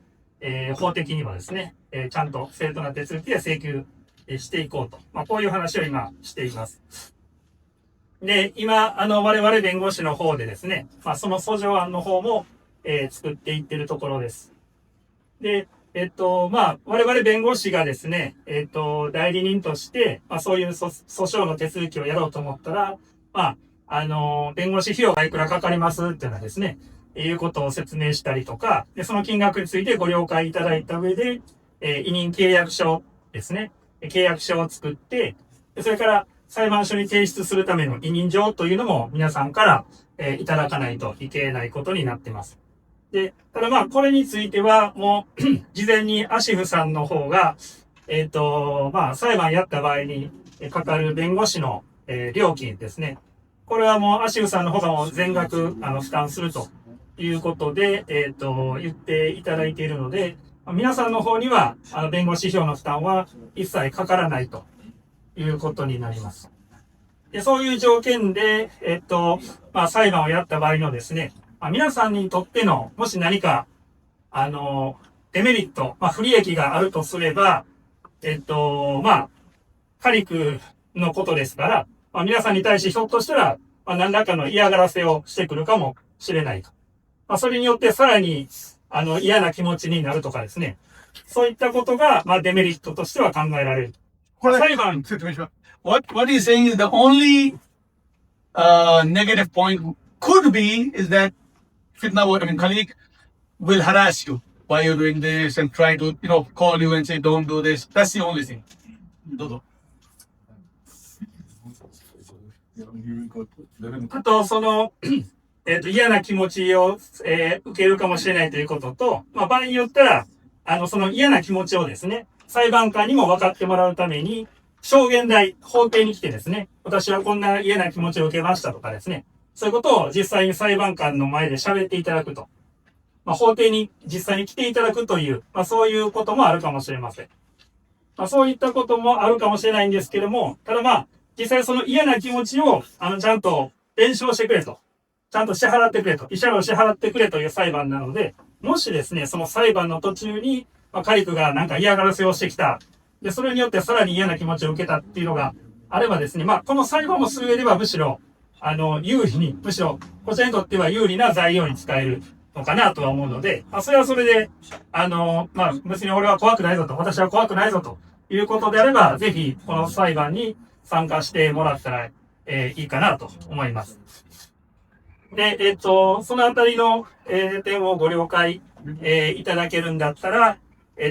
法的にもですね、ちゃんと正当な手続きで請求していこうと。こういう話を今しています。で、今、我々弁護士の方でですね、その訴状案の方も、作っていってるところです。で、我々弁護士がですね、代理人として、そういう訴訟の手続きをやろうと思ったら、弁護士費用がいくらかかりますっていうのはですね、いうことを説明したりとか、で、その金額についてご了解いただいた上で、委任契約書ですね、契約書を作って、それから裁判所に提出するための委任状というのも皆さんから、いただかないといけないことになってます。で、ただこれについてはもう事前にアシフさんの方が、裁判やった場合にかかる弁護士の、料金ですね。これはもうアシフさんの方がもう全額負担するということで、言っていただいているので、皆さんの方には弁護士費用の負担は一切かからないということになります。で、そういう条件で、裁判をやった場合のですね、皆さんにとっての、もし何か、デメリット、不利益があるとすれば、カリクのことですから、皆さんに対してひょっとしたら、何らかの嫌がらせをしてくるかもしれないと。それによってさらに、嫌な気持ちになるとかですね。そういったことが、デメリットとしては考えられる。裁判、What he's saying is the only negative point could be is that colleague will harass you. Why you're doing this and try to, call you and say, don't do this. That's the only thing. どうぞ。あと、嫌な気持ちを、受けるかもしれないということと、場合によったら、その嫌な気持ちをですね、裁判官にも分かってもらうために、証言台、法廷に来てですね、私はこんな嫌な気持ちを受けましたとかですね、そういうことを実際に裁判官の前で喋っていただくと。法廷に実際に来ていただくという、そういうこともあるかもしれません。そういったこともあるかもしれないんですけども、ただ実際その嫌な気持ちを、ちゃんと弁償してくれと。ちゃんと支払ってくれと。慰謝料を支払ってくれという裁判なので、もしですね、その裁判の途中に、カリクがなんか嫌がらせをしてきた。で、それによってさらに嫌な気持ちを受けたっていうのがあればですね、この裁判もする上ではむしろ、有利に、むしろ、こちらにとっては有利な材料に使えるのかなとは思うので、それはそれで、別に俺は怖くないぞと、私は怖くないぞということであれば、ぜひ、この裁判に参加してもらったら、いいかなと思います。で、そのあたりの、点をご了解、いただけるんだったら、今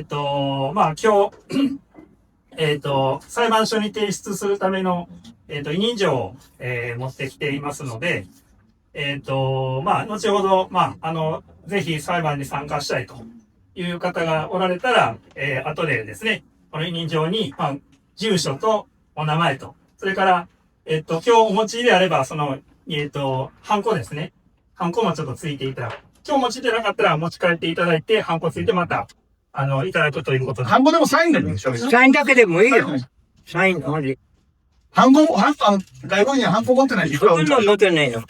日、裁判所に提出するための、委任状を、持ってきていますので、後ほど、ぜひ裁判に参加したいという方がおられたら、後でですね、この委任状に、住所とお名前と、それから、今日お持ちであれば、ハンコですね。ハンコもちょっとついていただく。今日持ちでなかったら持ち帰っていただいて、ハンコついてまた、いただくということで。ハンコでもサインでもいいでしょ。サインだけでもいいよ。サインオンリー。ハンコ、外国人はハンコ持ってないでしょ。持ってないの。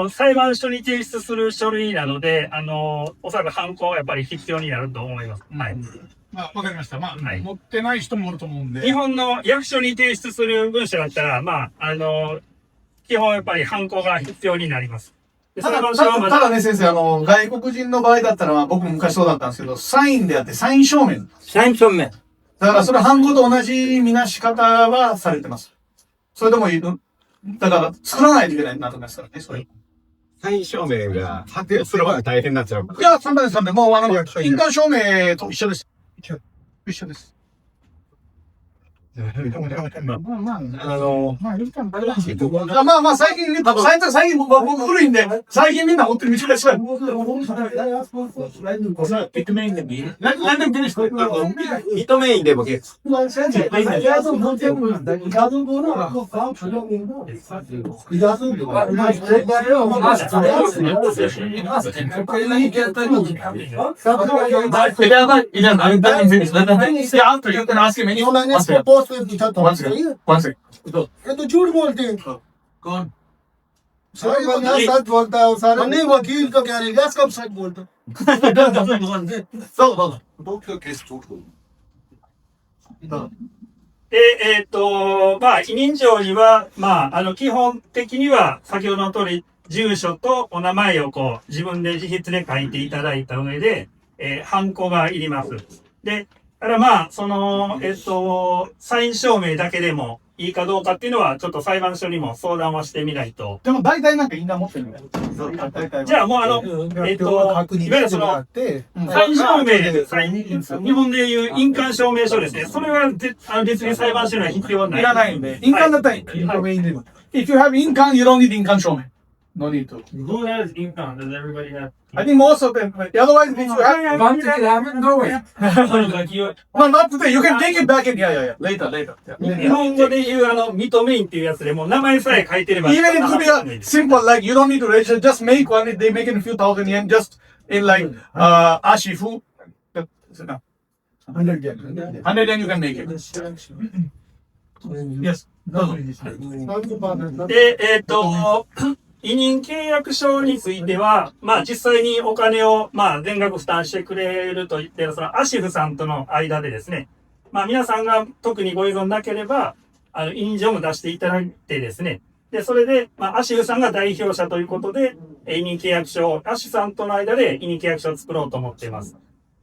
裁判所に提出する書類なので、おそらくハンコはやっぱり必要になると思います。はい。わかりました。持ってない人もおると思うんで。日本の役所に提出する文書だったら、基本やっぱりハンコが必要になります。ただね、先生、外国人の場合だったら、僕も昔そうだったんですけど、サインであって、サイン証明。サイン証明。だから、それ、ハンコと同じ見なし方はされてます。それでもいいのだから、作らないといけないなと思いますからね、それ。サイン証明が発表する方が大変になっちゃう。いや、簡単です、もう、印鑑証明と一緒です。一緒です。最近、僕古いんで、最近みんな持ってる道です。認めんでも結構。One second. ये तो झूठ बोलते हैं कौन? सारे बंदा सच बोलता है और सारे नहीं वकील का क्या रहेगा कब सच बोलताそう。東京ケースまあ、委任状には、まあ、基本的には、先ほどの通り、住所とお名前を自分で自筆で書いていただいた上で、ハンコがいります。で、ただまあ、サイン証明だけでもいいかどうかっていうのは、ちょっと裁判所にも相談をしてみないと。でも大体なんか印鑑持ってるんだよ。じゃあもういわゆるサイン証明、日本でいう印鑑証明書ですね。それは別に裁判所には必要ない。いらないんで。印鑑だったら印鑑いるの。If you have 印鑑, you don't need 印鑑証明。No need to. Who has income? Does everybody have? I think most of them. Otherwise, if you have. One ticket, I haven't go away. No, not today. You can take it back in. Yeah. Later.日本語で言う認め印っていうやつでもう名前さえ書いてれば。Even it could be a simple, like you don't need to register. Just make one. They make it in a few thousand yen. Just in like Ashifu. 100 yen you can make it. Yes. で、委任契約書については、まあ実際にお金を、まあ全額負担してくれると言ってる、そのアシフさんとの間でですね、まあ皆さんが特にご依存なければ、委任状も出していただいてですね、で、それで、まあアシフさんが代表者ということで、委任契約書を、アシフさんとの間で委任契約書を作ろうと思っています。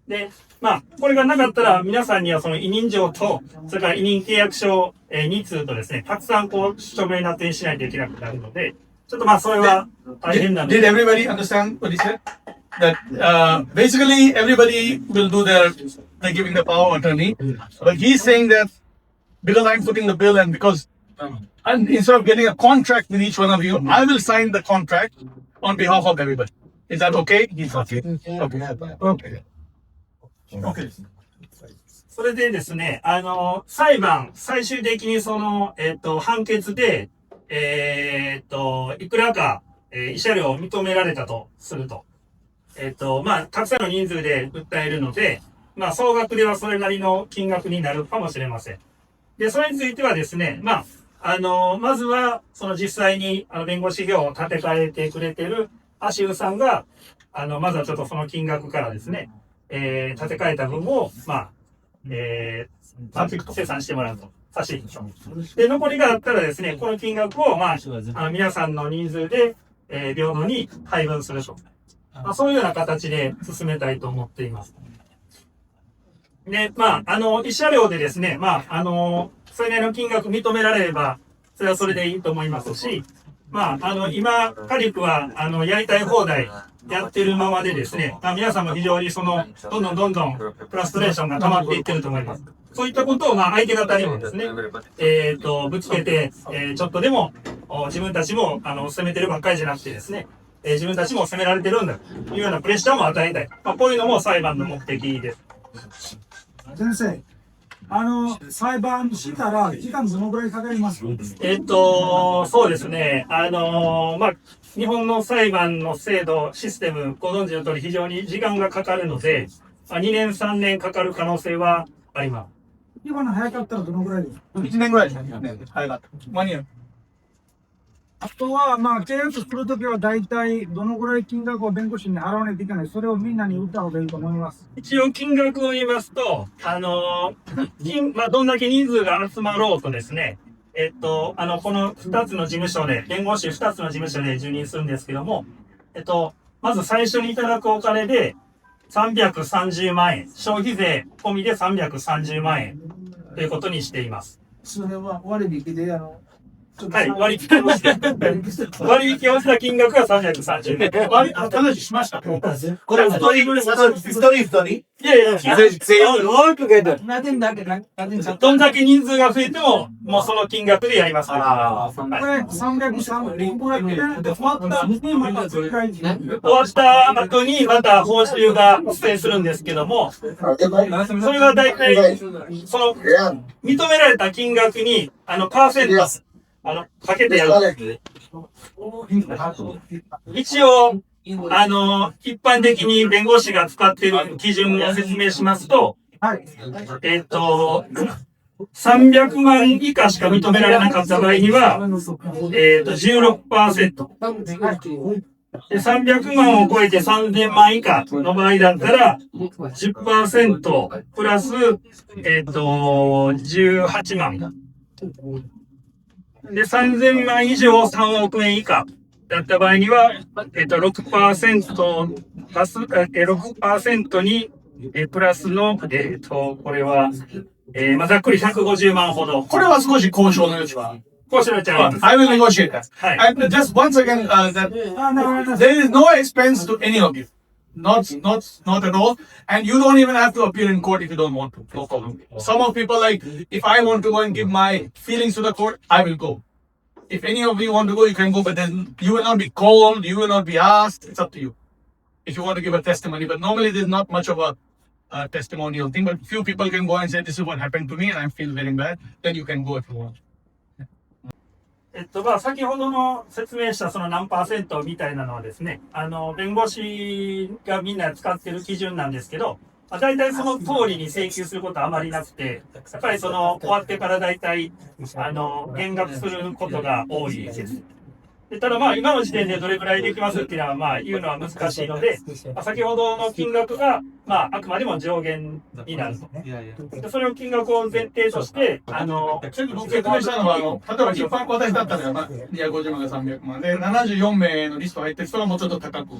で、まあ、これがなかったら皆さんにはその委任状と、それから委任契約書2通とですね、たくさん署名捺印しないといけなくなるので、ちょっとまあそれは大変なので。Did everybody understand what he said? That basically everybody will do they're giving the power of attorney, but he's saying that because I'm putting the bill and because and instead of getting a contract with each one of you, I will sign the contract on behalf of everybody. Is that okay? He's okay. Okay. それでですね、裁判、最終的にその、判決で、いくらか、慰謝料を認められたとすると。まあ、たくさんの人数で訴えるので、まあ、総額ではそれなりの金額になるかもしれません。で、それについてはですね、まあ、まずは、その実際に、弁護士費用を立て替えてくれてるアシウさんが、まずはちょっとその金額からですね、立て替えた分を、まあ、生産してもらうと。差し引きと。で、残りがあったらですね、この金額を、まあ、皆さんの人数で、平等に配分すると。まあ、そういうような形で進めたいと思っています。で、まあ、慰謝料でですね、まあ、それなりの金額認められれば、それはそれでいいと思いますし、まあ、今、カリフは、やりたい放題やってるままでですね、まあ、皆さんも非常にどんどんフラストレーションが溜まっていってると思います。そういったことを、まあ、相手方にもですね、ぶつけて、ちょっとでも、自分たちも、責めてるばっかりじゃなくてですね、自分たちも責められてるんだというようなプレッシャーも与えたい。まあ、こういうのも裁判の目的です。先生、裁判したら時間どのぐらいかかります？そうですね。まあ、日本の裁判の制度、システム、ご存知の通り非常に時間がかかるので、2年、3年かかる可能性はあります。今の早かったらどのぐらいですか？1年ぐらいですね。早かった。1 year。あとは、まあ、契約するときは大体どのぐらい金額を弁護士に払わないといけない。それをみんなに言った方がいいと思います。一応金額を言いますと、まあ、どんだけ人数が集まろうとですね、この2つの事務所で、弁護士2つの事務所で受任するんですけども、まず最初にいただくお金で330万円、消費税込みで330万円ということにしています。それは割引で、はい、割引をした金額が330万円。話しました。これ、一人いやいや、all together. どんだけ人数が増えても、もうその金額でやりますから。これ、330万円で終わった後にまた追加に。終わった後にまた報酬が発生するんですけども、それは大体、その、認められた金額に、パーセント、かけてやる。一応、一般的に弁護士が使っている基準を説明しますと、300万以下しか認められなかった場合には、16%。で、300万を超えて3000万以下の場合だったら、10% プラス、18万。で、3000万以上3億円以下だった場合には、6% 足す、6% に、プラスの、これは、まあ、ざっくり150万ほど。これは少し交渉の余地は。こうしろちゃん。I will negotiate that. はい。And just once again, that there is no expense to any of you. Not at all. And you don't even have to appear in court if you don't want to. No problem. Some of people like, if I want to go and give my feelings to the court, I will go. If any of you want to go, you can go, but then you will not be called, you will not be asked. It's up to you. If you want to give a testimony. But normally there's not much of a testimonial thing, but few people can go and say, this is what happened to me and I feel very bad. Then you can go if you want. まあ、先ほどの説明したその何%みたいなのはですね、弁護士がみんな使ってる基準なんですけど、まあ、大体その通りに請求することはあまりなくて、やっぱりその終わってから大体、減額することが多いです。でただまあ今の時点でどれくらいできますっていうのはまあ言うのは難しいので、まあ、先ほどの金額がまああくまでも上限になると。でそれを金額を前提として、僕説明したのは、例えば一般私だったら250万が300万で、74名のリスト入ってる人がもうちょっと高く。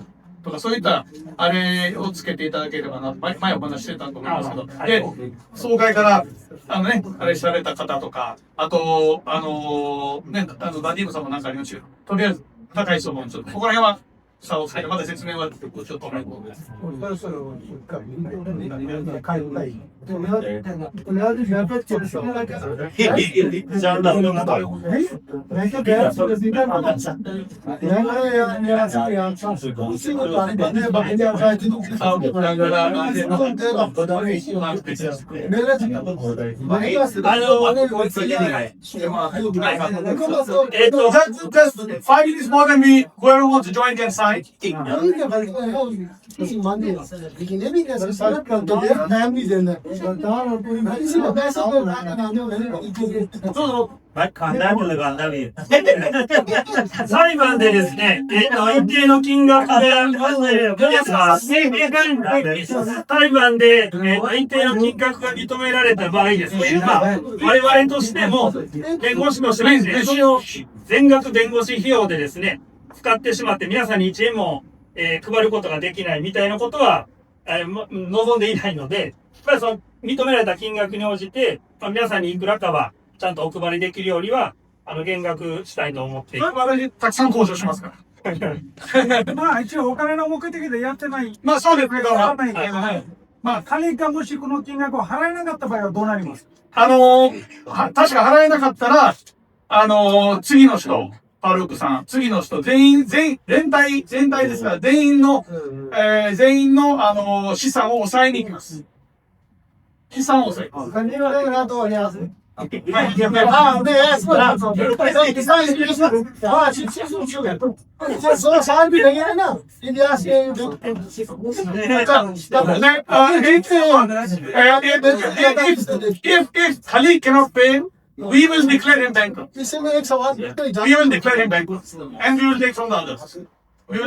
とかそういったあれをつけていただければな、前お話してたと思いますけど、で、総会からあれされた方とか、あと、ダディームさんもなんかありましたけど、とりあえず高い人もちょっと、ここら辺は差をつけて、まだ説明はちょっとね。Just 5 minutes more than me, whoever wants to join can sign.裁判でですね、一定の金額で、裁判で、一定の金額が認められた場合ですね、まあ、我々としても、弁護士としてもですね、その全額弁護士費用でですね、使ってしまって皆さんに1円も、配ることができないみたいなことは、望んでいないので、やっぱりその認められた金額に応じて、まあ、皆さんにいくらかはちゃんとお配りできるようには、減額したいと思っています。私、たくさん交渉しますから。まあ一応お金の目的でやってない。まあそうですね。わかんないけど、まあ仮がもしこの金額を払えなかった場合はどうなりますか？確か払えなかったら、次の人、ファルークさん、次の人、全体ですから、全員の、資産を抑えに行きます。資産を抑えます。If Khalid cannot pay, we will declare him bankrupt. We will declare him bankrupt, and we will take from the others. We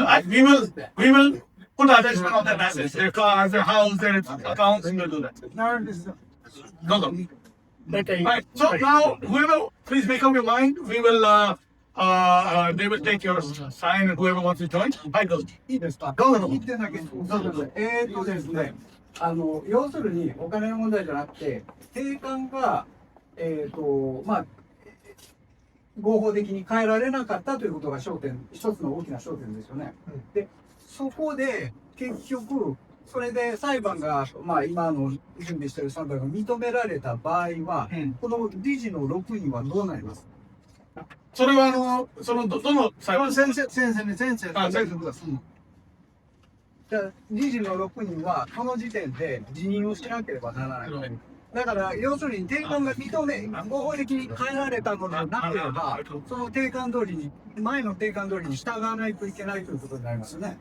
will put attachment on their assets, their cars, their house, their accounts. We will do that. No. Right. So now, whoever, please make up your mind. We will. They will take your sign, and whoever wants to join. I go. いいですか？どうぞ。ですね、要するにお金の問題じゃなくて、定款がまあ合法的に変えられなかったということが一つの大きな焦点ですよね。で、そこで結局それで裁判がまあ今の準備している裁判が認められた場合は、この理事の6人はどうなります？それはどの裁判？先生。じゃあ理事の6人はこの時点で辞任をしなければならない。だから要するに定款が合法的に変えられたのでなければ、その定款通りに前の定款通りに従わないといけないということになりますね。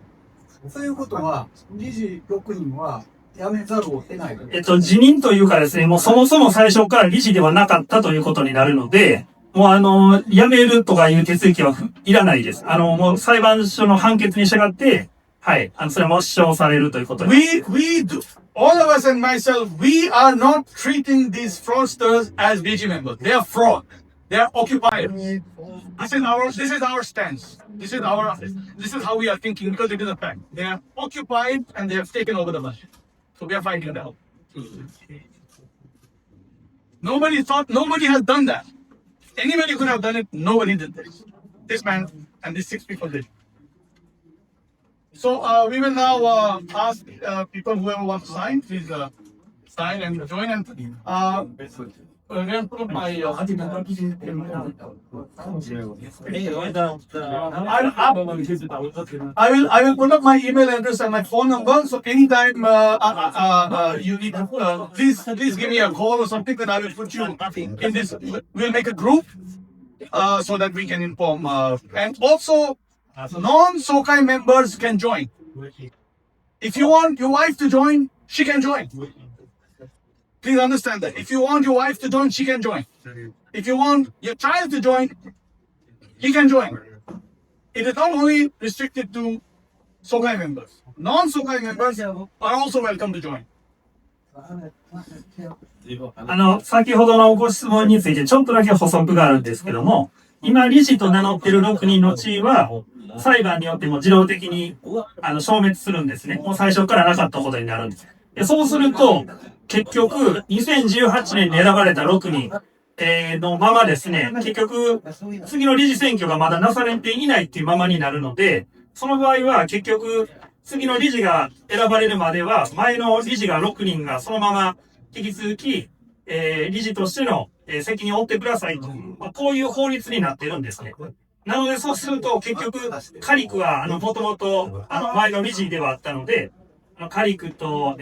ということは理事6人は辞めざるを得ない。辞任というかですね、もうそもそも最初から理事ではなかったということになるので、もう辞めるとかいう手続きはいらないです。もう裁判所の判決に従って、はい。それは抹消されるということで。We do, all of us and myself, we are not treating these fraudsters as DG members. They are fraud. They are occupiers. This is our stance. This is how we are thinking because it is a fact. They are occupied and they have taken over the money. So we are fighting that. Nobody has done that. Anybody could have done it. Nobody did this. This man and these 6 people did. So we will now ask people whoever wants to sign, please sign and join. And we're going to put my I will put up my email address and my phone number. So anytime you need, please give me a call or something. Then I will put you in this. We'll make a group so that we can inform. And also, non-Sokai members can join. If you want your wife to join, she can join. Please understand that. If you want your wife to join, she can join. If you want your child to join, he can join. It is not only restricted to Sokai members. Non-Sokai members are also welcome to join. 先ほどのご質問についてちょっとだけ補足があるんですけども、今理事と名乗っている6人の地位は、裁判によっても自動的に消滅するんですね。もう最初からなかったことになるんです。でそうすると、結局、2018年に選ばれた6人、のままですね、結局、次の理事選挙がまだなされていないっていうままになるので、その場合は結局、次の理事が選ばれるまでは、前の理事が6人がそのまま引き続き、理事としての責任を負ってくださいと。こういう法律になってるんですね。なので、そうすると、結局、カリクは、もともと、前の理事ではあったので、カリクと、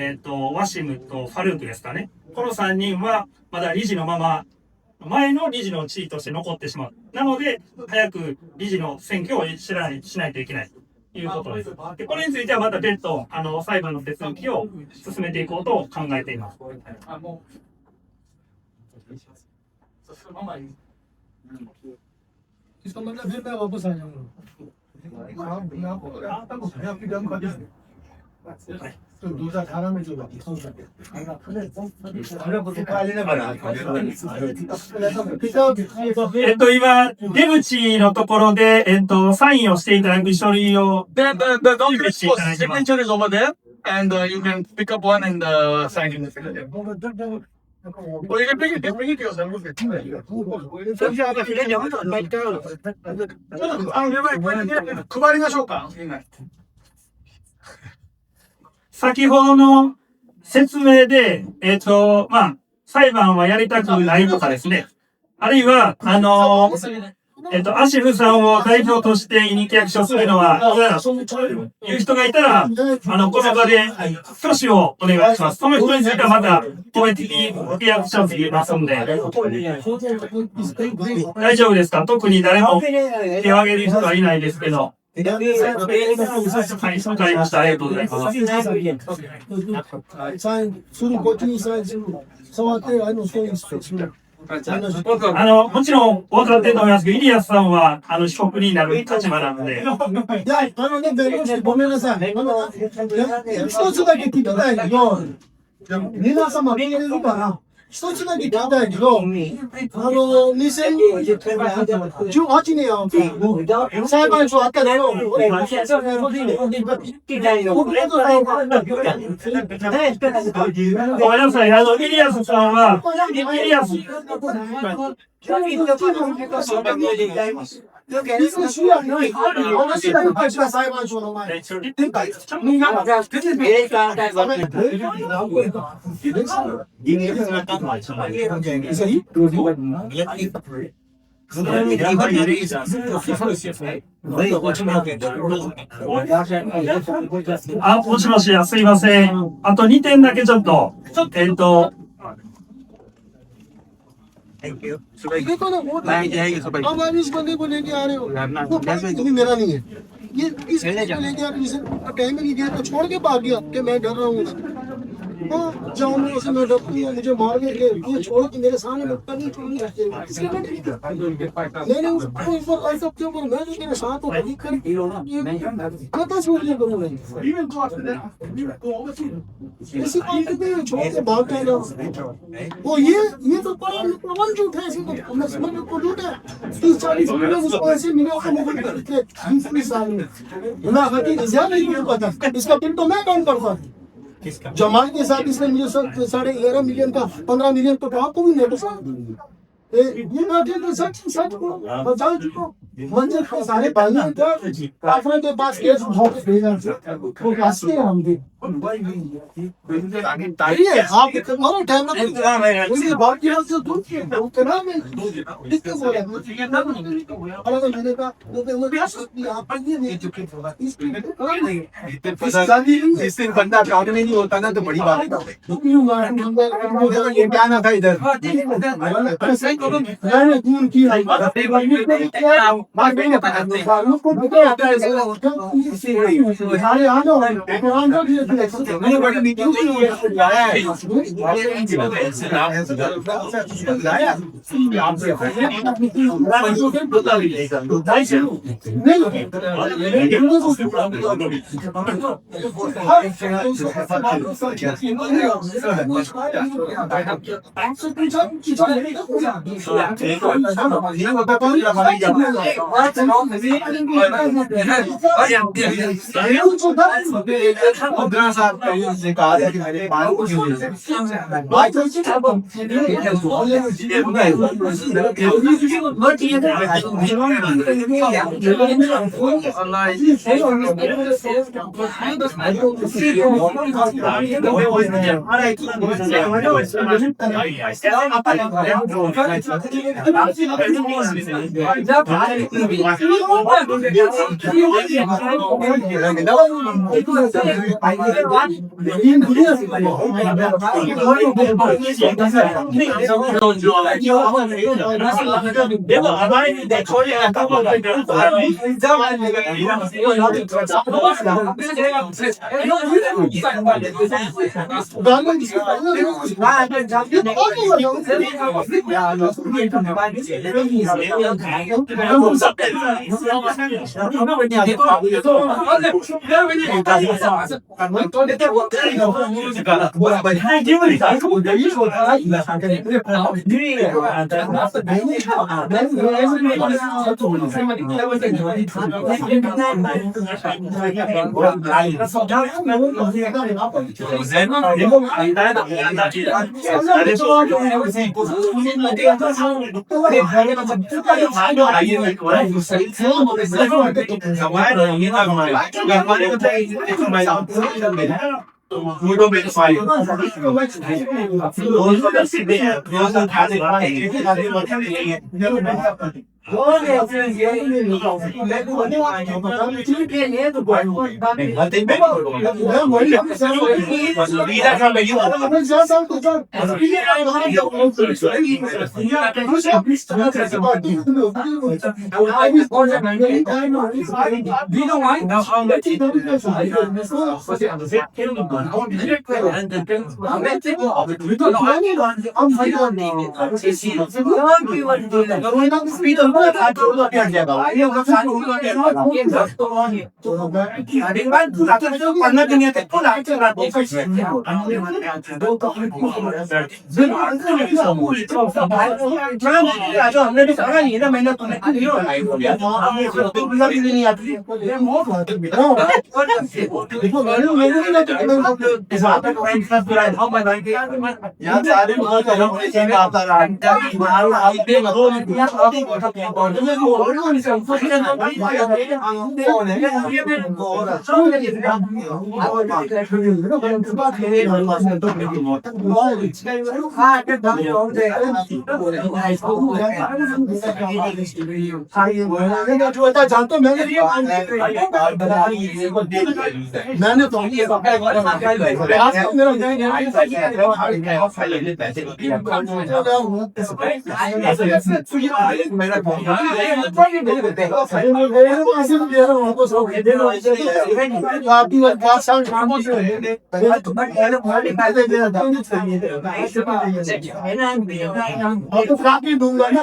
ワシムとファルークですかね。この3人は、まだ理事のまま、前の理事の地位として残ってしまう。なので、早く理事の選挙をしないといけない。ということです。で、これについてはまた別途、裁判の手続きを進めていこうと考えています。इसका मतलब फिर मैं वापस आ जाऊंगा तो 2018 में जो बाकी今、出口のところで、サインをしていただく書類を、The signature is over there, and you can pick up one and sign in the signature. Or you can bring it yourself.配りましょうか。先ほどの説明で、裁判はやりたくないとかですね。あるいは、アシフさんを代表として委任書するのは、いう人がいたら、この場で挙手をお願いします。その人についてはまた、個別に契約書を言いますんで。大丈夫ですか？特に誰も手を挙げる人はいないですけど。はい、わかりました。ありがとうございます。もちろん、分かってると思いますけど、イリアスさんは、被告になる立場なので。ごめんなさい。一つだけ聞きたいけど、皆様見れるから、一つだけ聞きたいけど、2018年は裁判所あっただろう。ごめんなさい。イリアスさんは、イリアス。裁判所の前。もしもし、すいません。あと2点だけちょっと、Thank you. अब आप इस बंदे को लेके आ रहे हो वो भी मेरा नहीं है ये इस बंदे को लेके आप टाइम नहीं दिया तो छोड़ के भाग गया कि मैं डर रहा हूँ जाऊंगा उसमें डॉक्टर मुझे मार के ये छोड़ के मेरे सामने डॉक्टर नहीं छोड़नी रखते मैंने उसको ऐसा क्यों बोला मैं जो तेरे साथ हूँ नहीं कर पता छोड़ दिया करूँगा इसी बात पे छोड़ के भाग गया वो ये तो पड़ा प्रबंध झूठा है इसी को मैं समझ में को झूठा 30-40 मिनट उसको ऐसे मिला को मुझे करके 20 साल में ना हकी ज्यादा नहीं मुझे पता इसका बिल तो मैं काम करता हूँ जमाई के साथ इसने मुझे 11.5 मिलियन का 15 मिलियन तो आपको भी नहीं बता ये बात है सच बता चुको मंजिल के सारे भाइयों काफिले के पास केस उठा के भेजा वो कास्ते हम भी ये आप मारो टाइम ना मुझे बात किया तो दूध के उतना में इसके बोले अलग मैंने कहा वो भी आप ये नहीं चुके इसकी जिस दिन बंदा अकाउंट में नहीं होता ना तो बड़ी बात है ये क्या ना था इधर मैंने खून की मैंने तो मेरा काफी दूंगा ना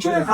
ये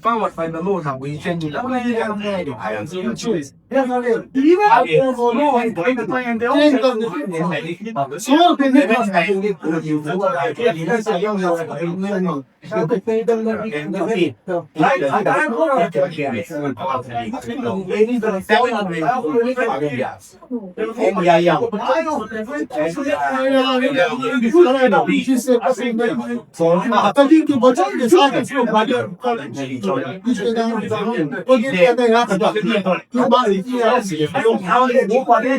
Powered by the law now, we change it.